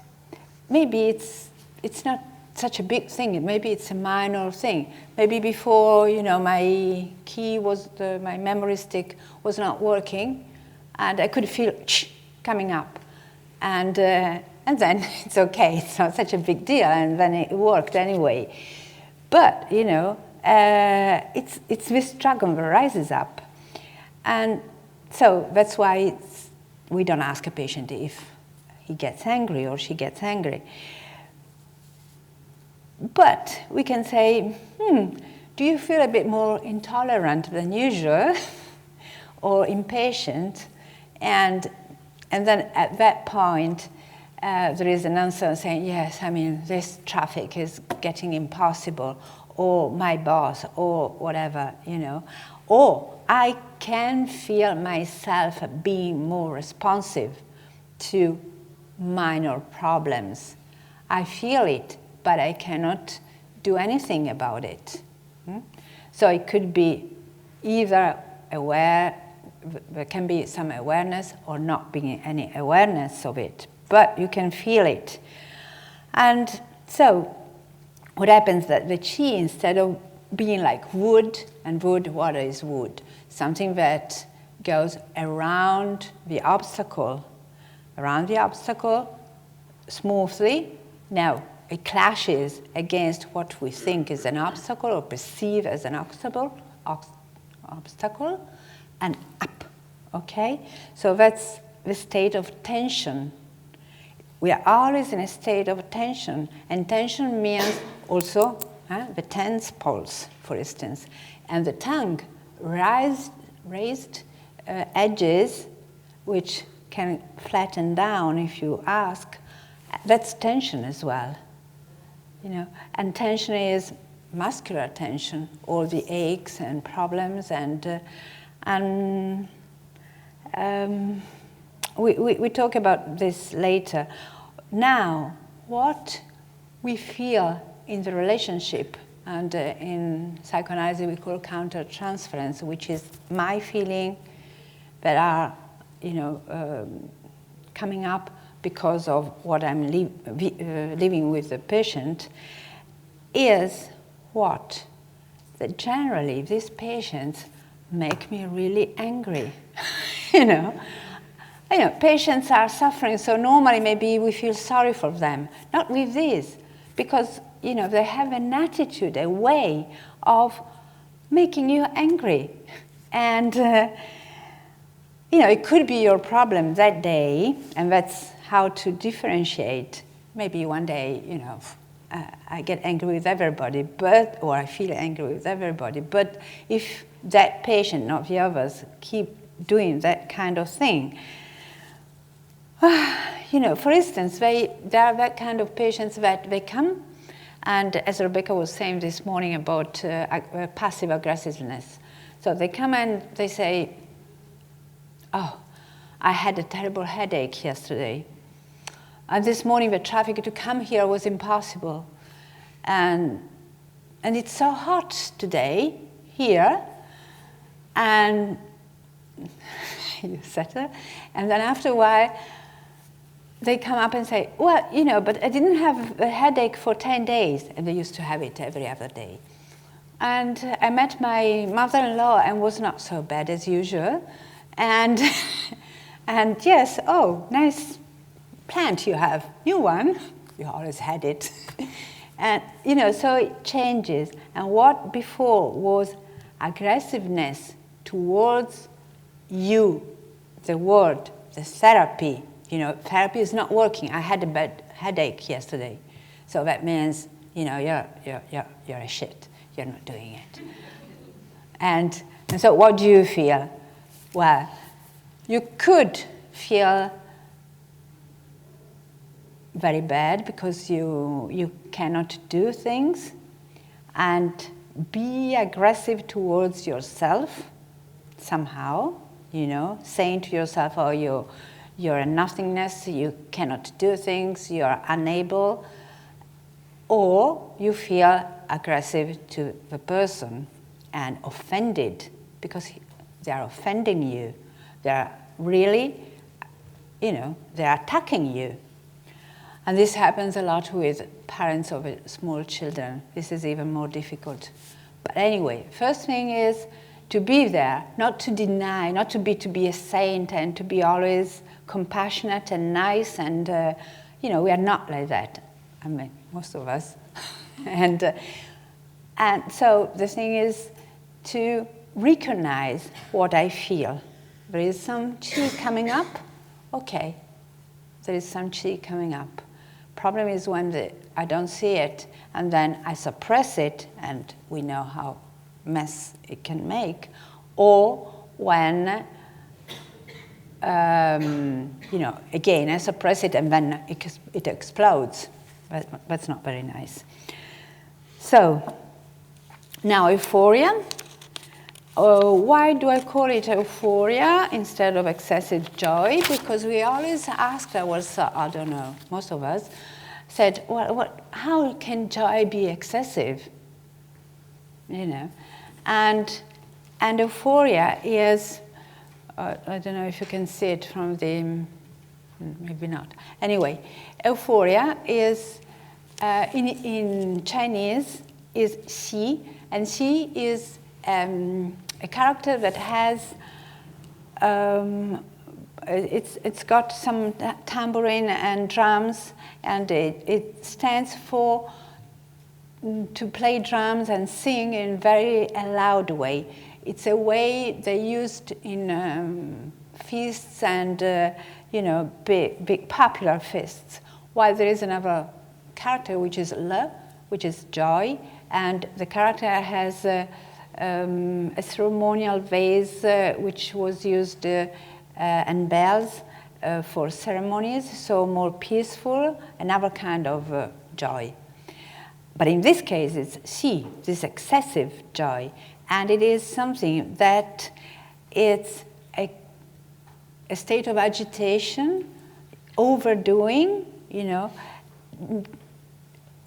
maybe it's not such a big thing. Maybe it's a minor thing. Maybe before, you know, my key was my memory stick was not working, and I could feel coming up, and then it's okay. It's not such a big deal, and then it worked anyway. But you know, it's this dragon that rises up, and so that's why we don't ask a patient if he gets angry or she gets angry. But we can say, do you feel a bit more intolerant than usual or impatient? And then at that point, there is an answer saying, yes, I mean, this traffic is getting impossible, or my boss, or whatever, you know. Or I can feel myself being more responsive to minor problems. I feel it, but I cannot do anything about it. So it could be either aware, there can be some awareness, or not being any awareness of it, but you can feel it. And so what happens that the qi, instead of being like wood, and wood, what is wood? Something that goes around the obstacle smoothly. Now, it clashes against what we think is an obstacle or perceive as an obstacle, and up, okay? So that's the state of tension. We are always in a state of tension, and tension means also the tense pulse, for instance, and the tongue raised edges, which can flatten down if you ask. That's tension as well, you know. And tension is muscular tension, all the aches and problems, and we talk about this later. Now, what we feel in the relationship, and in psychoanalysis we call counter-transference, which is my feeling that are, you know, coming up because of what I'm living with the patient, is what? That generally these patients make me really angry, you know. You know, patients are suffering, so normally maybe we feel sorry for them. Not with this, because, you know, they have an attitude, a way of making you angry. And, you know, it could be your problem that day, and that's how to differentiate. Maybe one day, you know, I get angry with everybody, or I feel angry with everybody. But if that patient, not the others, keep doing that kind of thing, you know, for instance, there are that kind of patients that they come, and as Rebecca was saying this morning about passive aggressiveness. So they come and they say, oh, I had a terrible headache yesterday. And this morning the traffic to come here was impossible. And it's so hot today here. And you settle. And then after a while, they come up and say, well, you know, but I didn't have a headache for 10 days. And they used to have it every other day. And I met my mother-in-law and was not so bad as usual. And, and yes, oh, nice plant you have, new one. You always had it. And, you know, so it changes. And what before was aggressiveness towards you, the word, the therapy. You know, therapy is not working. I had a bad headache yesterday. So that means, you know, you're a shit. You're not doing it. And so what do you feel? Well, you could feel very bad because you cannot do things, and be aggressive towards yourself somehow, you know, saying to yourself, oh, you're a nothingness, you cannot do things, you're unable, or you feel aggressive to the person and offended because they are offending you. They're really, you know, they're attacking you. And this happens a lot with parents of small children. This is even more difficult. But anyway, first thing is to be there, not to deny, not to be a saint and to be always compassionate and nice. And, you know, we are not like that. I mean, most of us. And so the thing is to recognize what I feel. There is some chi coming up. Okay, there is some chi coming up. Problem is when I don't see it, and then I suppress it, and we know how mess it can make. Or when, you know, again, I suppress it, and then it explodes. That's not very nice. So, now euphoria. Why do I call it euphoria instead of excessive joy? Because we always ask ourselves, I don't know, most of us said, well, how can joy be excessive? You know, and euphoria is, I don't know if you can see it from the, maybe not. Anyway, euphoria is, in Chinese, is Xi, and Xi is a character that has it's got some tambourine and drums, and it stands for to play drums and sing in a very loud way. It's a way they used in feasts and big popular feasts. While there is another character which is Le, which is joy, and the character has a ceremonial vase which was used and bells for ceremonies, so more peaceful, another kind of joy. But in this case, it's Xi, this excessive joy, and it is something that it's a state of agitation, overdoing,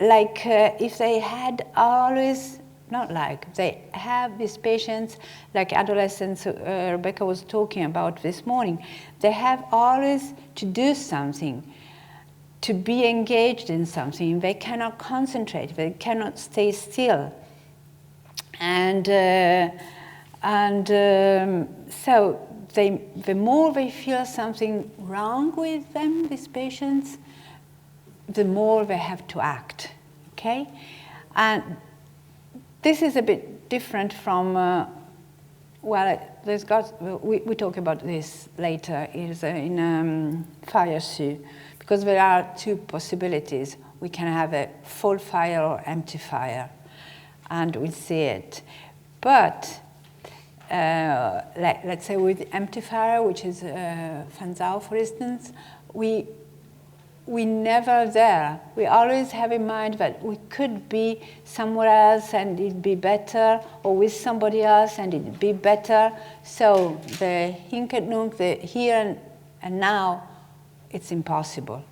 like if they had always, not like, they have these patients, like adolescents Rebecca was talking about this morning, they have always to do something, to be engaged in something. They cannot concentrate, they cannot stay still. And so the more they feel something wrong with them, these patients, the more they have to act, okay? And this is a bit different from, we talk about this later, is in fire Su, because there are two possibilities. We can have a full fire or empty fire, and we see it. But let's say with empty fire, which is Fan Zhao, for instance, we never there. We always have in mind that we could be somewhere else and it'd be better, or with somebody else and it'd be better. So the Hinketnunk, the here and now, it's impossible.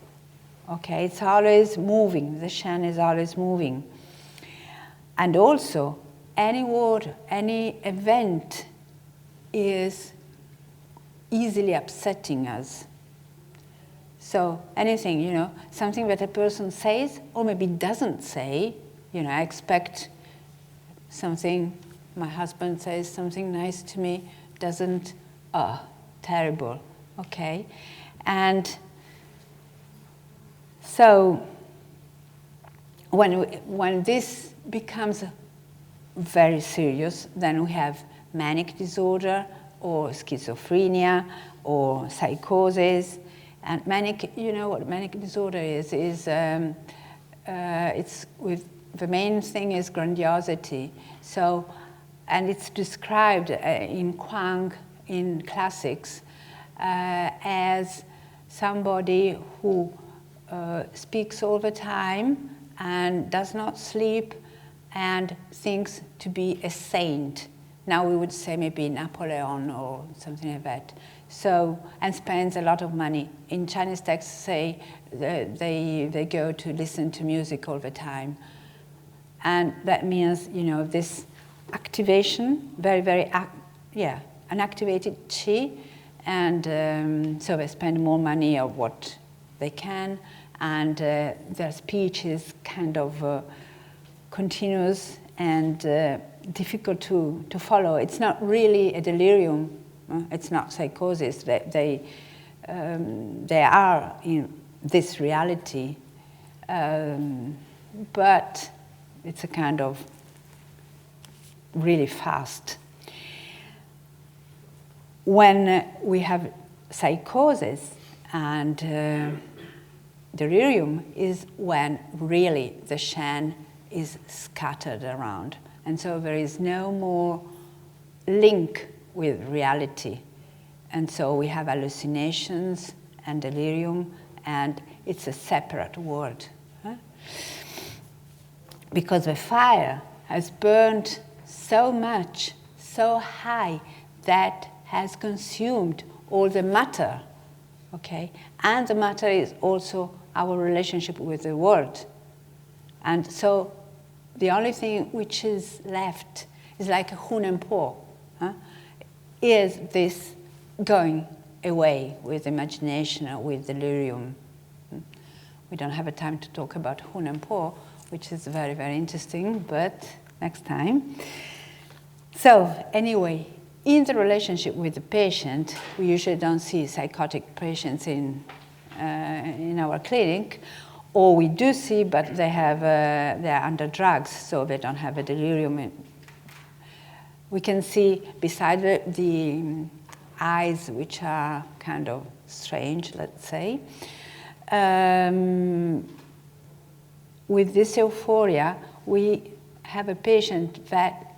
Okay, it's always moving. The Shen is always moving. And also, any word, any event is easily upsetting us. So anything, something that a person says or maybe doesn't say, I expect something, my husband says something nice to me, doesn't, terrible, okay? And so when this becomes very serious, then we have manic disorder or schizophrenia or psychosis. And manic, what manic disorder is it's with, the main thing is grandiosity. So, and it's described in Kuang, in classics, as somebody who speaks all the time and does not sleep and thinks to be a saint. Now we would say maybe Napoleon or something like that. So, and spends a lot of money. In Chinese texts say they go to listen to music all the time. And that means, this activation, very, very, an activated qi, and so they spend more money of what they can, and their speech is kind of continuous and difficult to follow. It's not really a delirium. It's not psychosis. They are in this reality, but it's a kind of really fast. When we have psychosis and delirium is when really the Shen is scattered around. And so there is no more link with reality. And so we have hallucinations and delirium, and it's a separate world. Because the fire has burned so much, so high, that has consumed all the matter, okay? And the matter is also our relationship with the world. And so the only thing which is left is like a Hunan Po, is this going away with imagination or with delirium. We don't have a time to talk about Hunan Po. which is very, very interesting, but next time. So anyway, in the relationship with the patient, we usually don't see psychotic patients in our clinic, or we do see, but they're under drugs, so they don't have a delirium. We can see beside the eyes, which are kind of strange, let's say. With this euphoria, we have a patient that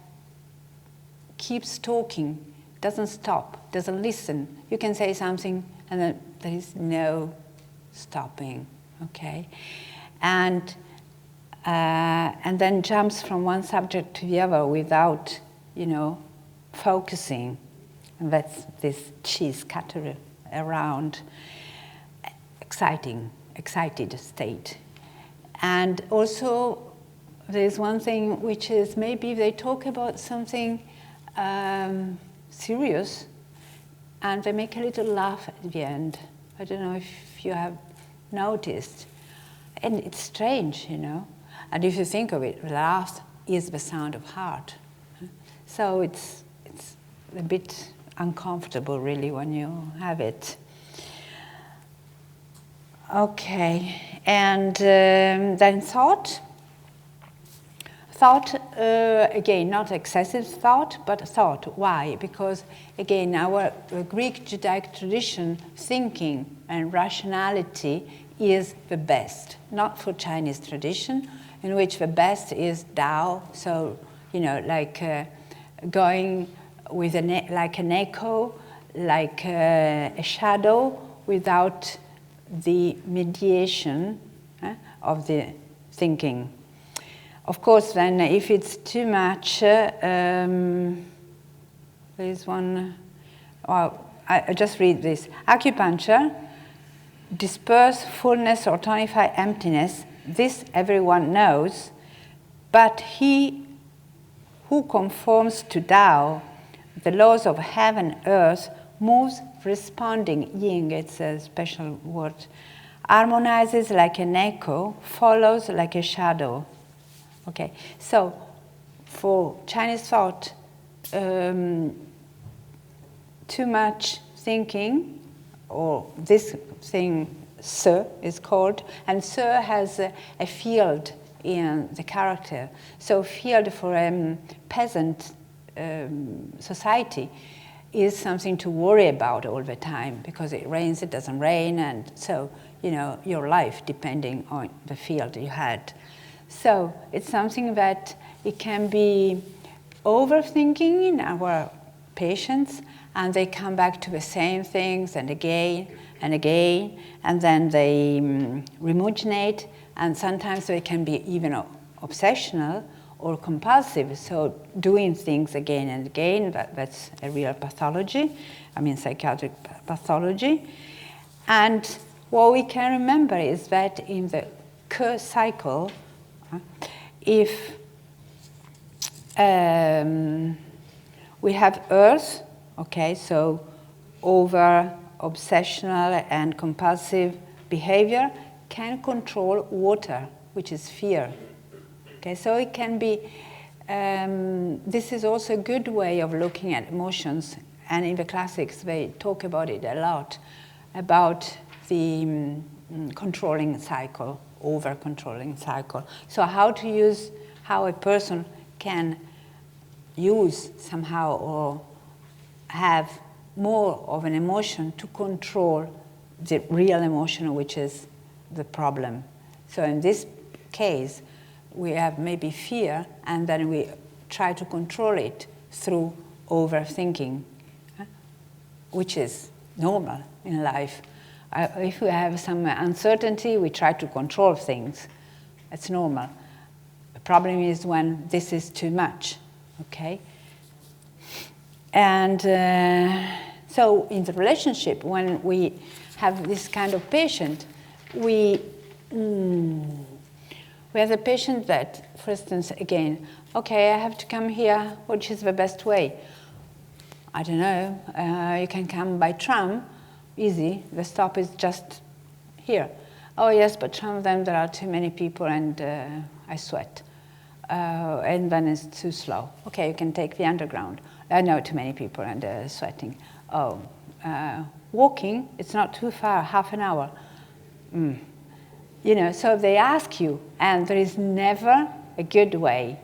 keeps talking, doesn't stop, doesn't listen. You can say something and then there is no stopping, okay? And then jumps from one subject to the other without, focusing. And that's this chi scatter around, excited state. And also, there's one thing which is maybe they talk about something serious, and they make a little laugh at the end. I don't know if you have noticed. And it's strange, And if you think of it, laugh is the sound of heart. So it's a bit uncomfortable, really, when you have it. Okay, and then thought. Thought, again, not excessive thought, but thought. Why? Because, again, our Greek Judaic tradition, thinking and rationality is the best. Not for Chinese tradition, in which the best is Tao. So, like going with like an echo, like a shadow, without the mediation of the thinking. Of course, then, if it's too much, there's one, I just read this. Acupuncture, disperse fullness or tonify emptiness, this everyone knows, but he who conforms to Tao, the laws of heaven, earth, moves responding, yin, it's a special word, harmonizes like an echo, follows like a shadow. Okay, so for Chinese thought, too much thinking, or this thing, Se is called, and Se has a field in the character. So field for a peasant society is something to worry about all the time, because it rains, it doesn't rain, and so, your life depending on the field you had. So it's something that it can be overthinking in our patients, and they come back to the same things and again, and then they ruminate, and sometimes they can be even obsessional or compulsive, so doing things again and again, that's a real pathology, psychiatric pathology. And what we can remember is that in the Ke cycle, if we have earth, okay, so over obsessional and compulsive behavior can control water, which is fear. Okay, so it can be, this is also a good way of looking at emotions, and in the classics they talk about it a lot, about the controlling cycle, over-controlling cycle. So how a person can use somehow or have more of an emotion to control the real emotion, which is the problem. So in this case, we have maybe fear, and then we try to control it through overthinking, which is normal in life. If we have some uncertainty, we try to control things. It's normal. The problem is when this is too much, okay? And so in the relationship, when we have this kind of patient, we have a patient that, for instance, again, okay, I have to come here, which is the best way? I don't know, you can come by tram, easy, the stop is just here. Oh yes, but tram, then there are too many people, and I sweat. And then it's too slow. Okay, you can take the underground. I know too many people and they're sweating. Oh, walking, it's not too far, half an hour. You know, so they ask you, and there is never a good way.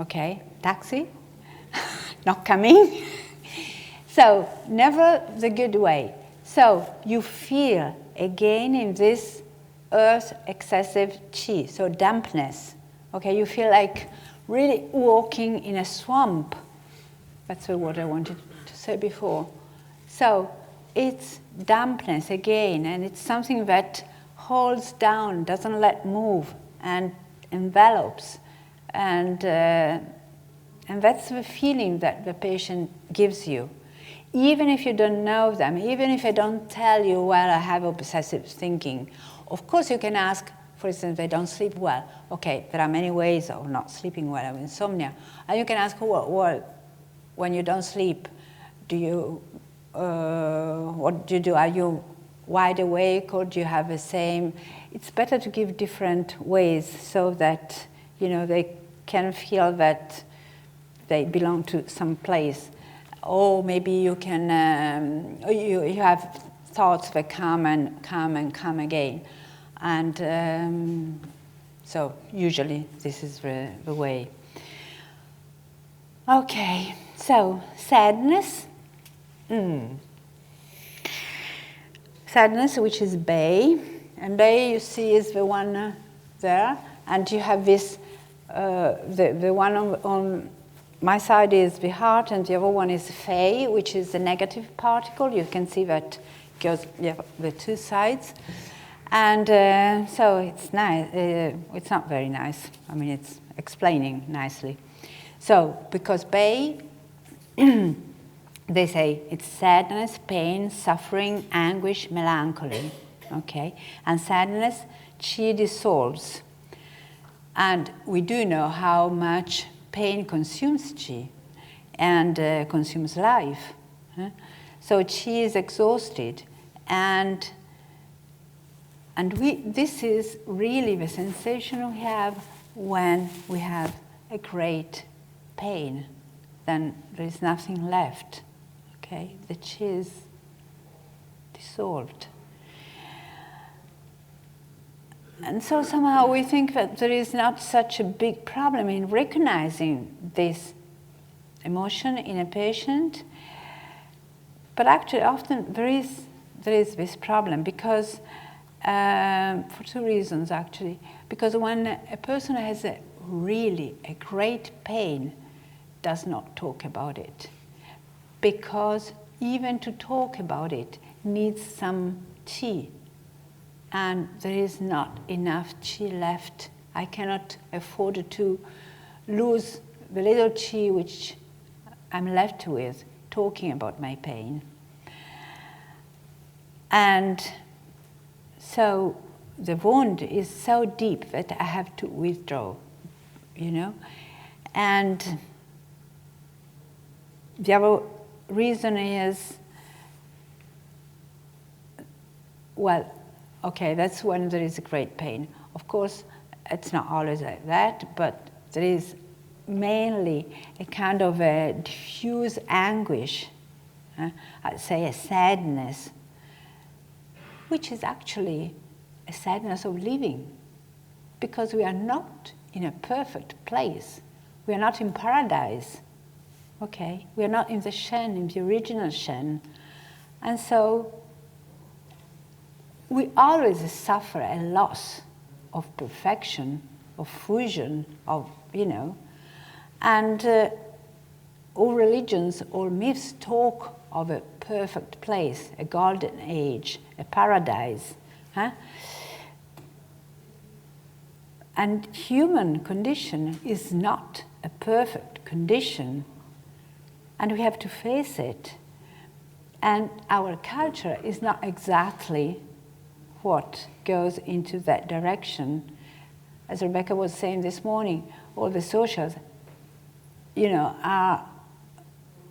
Okay, taxi, not coming. So never the good way. So you feel again in this earth excessive chi, so dampness. Okay, you feel like really walking in a swamp. That's what I wanted to say before. So it's dampness again, and it's something that holds down, doesn't let move, and envelops. And that's the feeling that the patient gives you. Even if you don't know them, even if they don't tell you, well, I have obsessive thinking. Of course, you can ask, for instance, they don't sleep well. Okay, there are many ways of not sleeping well, of insomnia. And you can ask, well, when you don't sleep, do you, what do you do? Are you wide awake, or do you have the same? It's better to give different ways so that, you know, they can feel that they belong to some place. Or maybe you can, you have thoughts that come and again. And so usually this is the way. Okay, so sadness. Sadness, which is Bay. And Bay, you see, is the one there. And you have this, the one on my side is the heart, and the other one is Fei, which is the negative particle. You can see that goes, you have the two sides. And so it's nice. It's not very nice. I mean, it's explaining nicely. So, because Bei, they say it's sadness, pain, suffering, anguish, melancholy. Okay? And sadness, chi dissolves. And we do know how much pain consumes chi and consumes life. So chi is exhausted. And this is really the sensation we have when we have a great pain. Then there is nothing left. Okay, the chi is dissolved. And so somehow we think that there is not such a big problem in recognizing this emotion in a patient. But actually often there is this problem because for two reasons actually. Because when a person has a great pain, does not talk about it. Because even to talk about it needs some chi. And there is not enough chi left. I cannot afford to lose the little chi which I'm left with talking about my pain. And so the wound is so deep that I have to withdraw, you know. And the other reason is, well, okay, that's when there is a great pain. Of course, it's not always like that, but there is mainly a kind of a diffuse anguish, I'd say a sadness, which is actually a sadness of living, because we are not in a perfect place. We are not in paradise, okay? We are not in the Shen, in the original Shen. And so we always suffer a loss of perfection, of fusion, of, you know. And all religions, all myths talk of a perfect place, a golden age, a paradise. And human condition is not a perfect condition. And we have to face it. And our culture is not exactly what goes into that direction. As Rebecca was saying this morning, all the socials, you know, are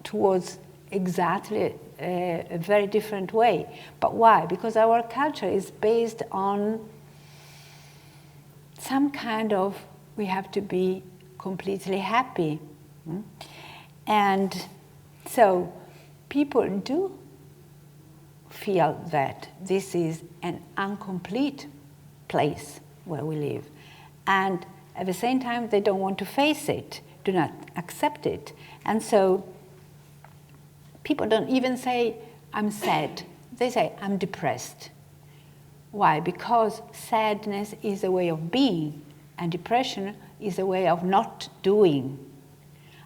towards exactly a very different way. But why? Because our culture is based on some kind of, we have to be completely happy. And so people do feel that this is an incomplete place where we live. And at the same time, they don't want to face it, do not accept it. And so people don't even say, I'm sad. They say, I'm depressed. Why? Because sadness is a way of being, and depression is a way of not doing.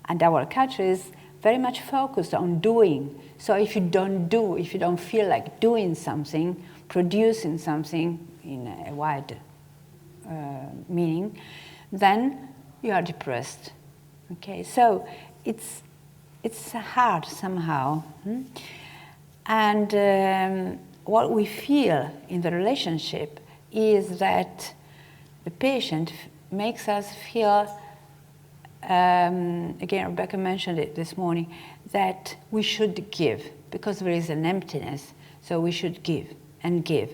And our culture is very much focused on doing. So if you don't do, if you don't feel like doing something, producing something in a wide meaning, then you are depressed. Okay, so it's hard somehow. And what we feel in the relationship is that the patient makes us feel, again, Rebecca mentioned it this morning, that we should give because there is an emptiness, so we should give and give.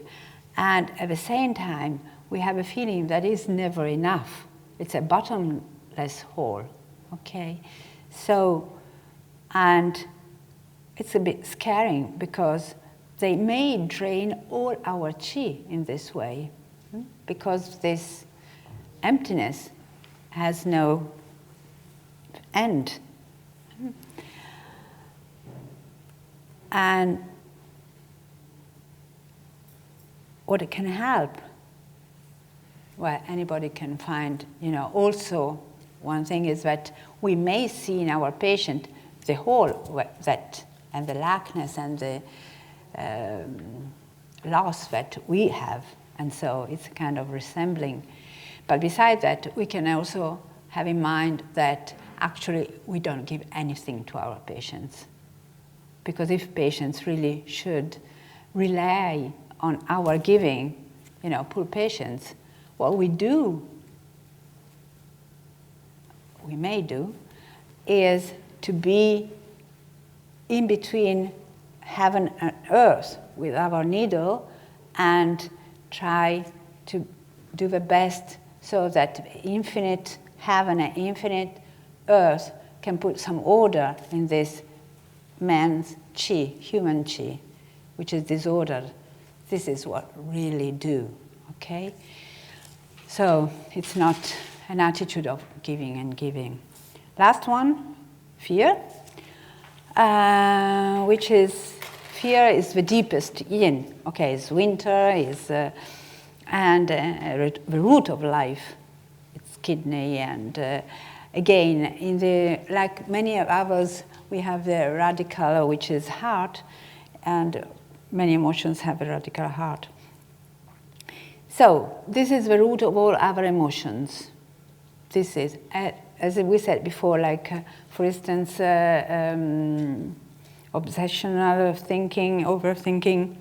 And at the same time, we have a feeling that is never enough. It's a bottomless hole, okay? So, and it's a bit scaring because they may drain all our chi in this way, because this emptiness has no end. And what it can help, well, anybody can find, also one thing is that we may see in our patient the hole that, and the lackness and the loss that we have, and so it's a kind of resembling. But besides that, we can also have in mind that actually we don't give anything to our patients. Because if patients really should rely on our giving, poor patients, what we may do, is to be in between heaven and earth with our needle and try to do the best so that infinite heaven and infinite earth can put some order in this man's chi, human chi, which is disordered. This is what really do, okay? So it's not an attitude of giving and giving. Last one, fear, which is, fear is the deepest yin. Okay, it's winter, and the root of life. It's kidney, and again, like many of others, we have the radical, which is heart, and many emotions have a radical heart. So this is the root of all other emotions. This is, as we said before, like, for instance, obsessional thinking, overthinking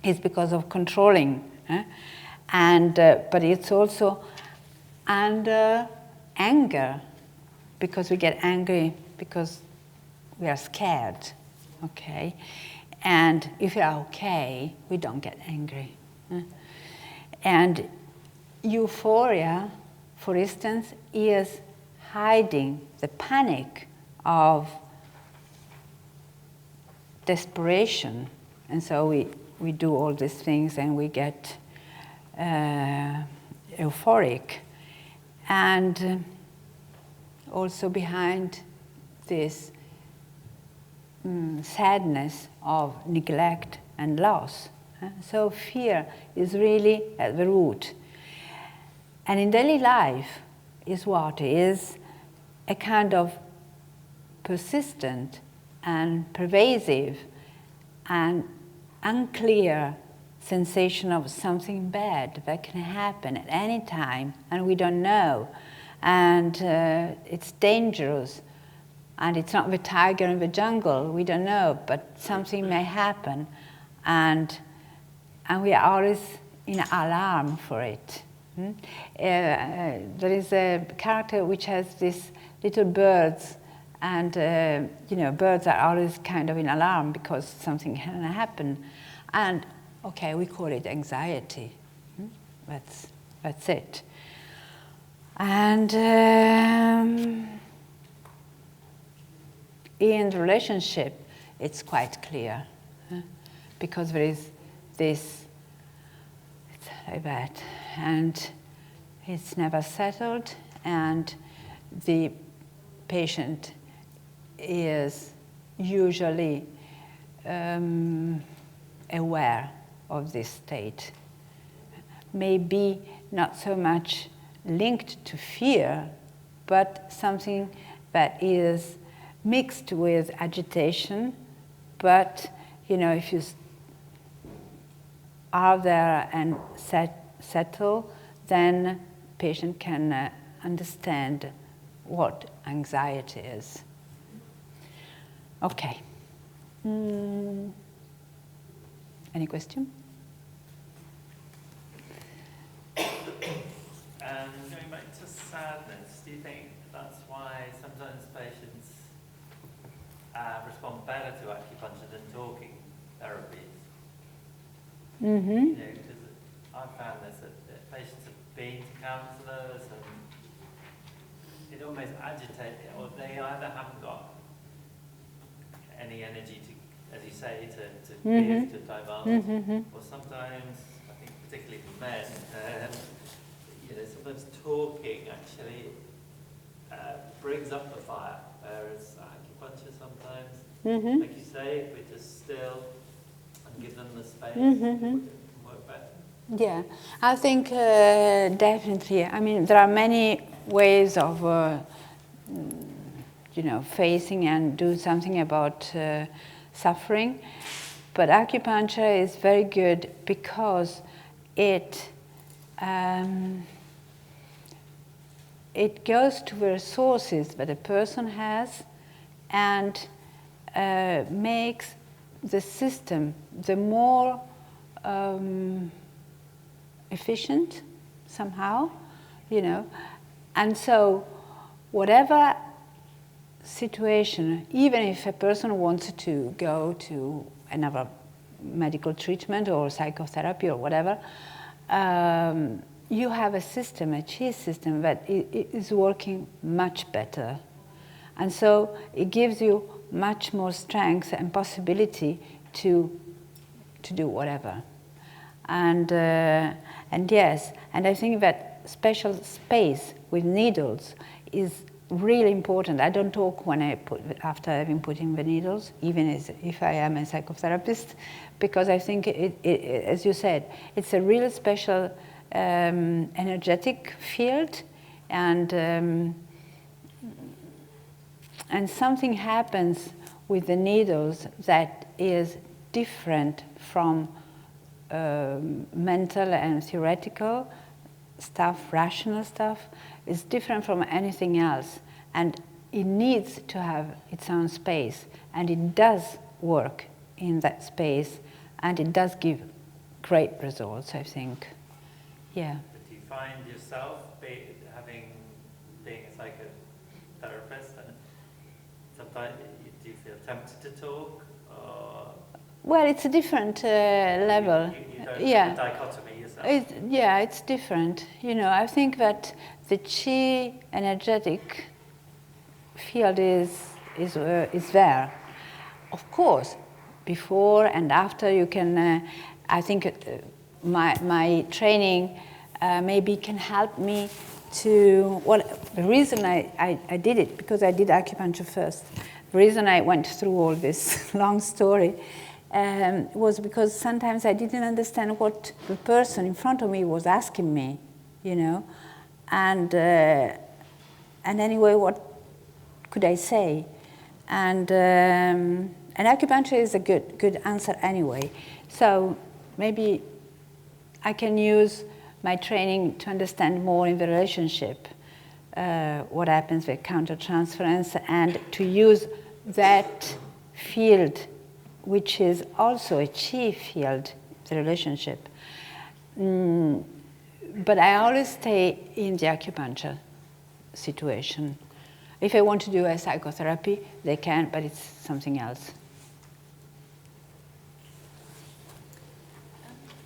is because of controlling. But it's also under anger, because we get angry because we are scared, okay? And if we are okay, we don't get angry. And euphoria, for instance, is hiding the panic of desperation. And so we do all these things and we get euphoric. And also behind this sadness of neglect and loss. So fear is really at the root. And in daily life is what is a kind of persistent and pervasive and unclear sensation of something bad that can happen at any time, and we don't know. And it's dangerous. And it's not the tiger in the jungle, we don't know, but something may happen. And we are always in alarm for it. There is a character which has these little birds, and birds are always kind of in alarm because something can happen. And okay, we call it anxiety. That's it. And in the relationship, it's quite clear, because there is this, it's like that, and it's never settled, and the patient is usually aware of this state. Maybe not so much linked to fear, but something that is mixed with agitation. But if you are there and settle, then patient can understand what anxiety is. Okay. Any question? Going back to sadness, do you think that's why sometimes patients respond better to acupuncture than talking therapies? Mm-hmm. Because I've found this that patients have been to counsellors and it almost agitates, or they either haven't got any energy to, as you say, to give, to divulge, or sometimes, I think particularly for men, sometimes talking actually brings up the fire, whereas acupuncture sometimes, like you say, if we just still and give them the space, it can work better. Yeah, I think definitely. I mean, there are many ways of, facing and do something about suffering, but acupuncture is very good because it goes to the resources that a person has and makes the system the more efficient somehow, and so whatever situation, even if a person wants to go to another medical treatment or psychotherapy or whatever, you have a system, a chi system that is working much better. And so it gives you much more strength and possibility to do whatever. And yes, and I think that special space with needles is really important. I don't talk after having put in the needles, even if I am a psychotherapist, because I think as you said, it's a really special energetic field, and something happens with the needles that is different from mental and theoretical stuff, rational stuff. Is different from anything else, and it needs to have its own space, and it does work in that space, and it does give great results, I think. Yeah. But do you find yourself being a psychotherapist, and sometimes do you feel tempted to talk, or? Well, it's a different level. You don't yeah. have a dichotomy yourself. It's different. I think that the chi energetic field is there. Of course, before and after you can. I think my training maybe can help me to. Well, the reason I did it, because I did acupuncture first. The reason I went through all this long story was because sometimes I didn't understand what the person in front of me was asking me, and anyway, what could I say? And acupuncture is a good answer anyway. So maybe I can use my training to understand more in the relationship what happens with countertransference, and to use that field, which is also a chi field, the relationship. But I always stay in the acupuncture situation. If I want to do a psychotherapy, they can, but it's something else.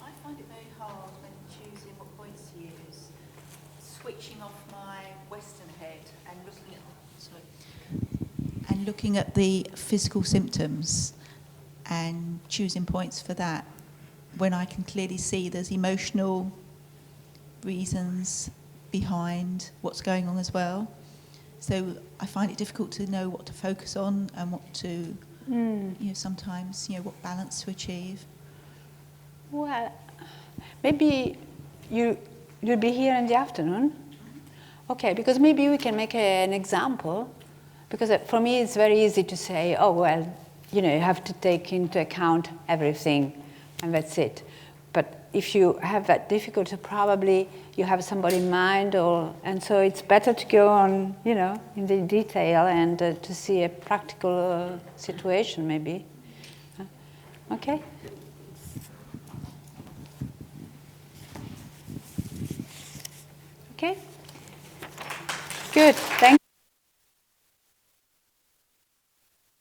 I find it very hard when choosing what points to use, switching off my looking at the physical symptoms and choosing points for that, when I can clearly see there's emotional reasons behind what's going on as well. So I find it difficult to know what to focus on and what to, sometimes, what balance to achieve. Well, maybe you'll be here in the afternoon? Okay, because maybe we can make an example. Because for me it's very easy to say, oh, well, you have to take into account everything and that's it. But if you have that difficulty, probably you have somebody in mind, and so it's better to go on, in the detail and to see a practical situation, maybe. Okay? Okay? Good. Thank you.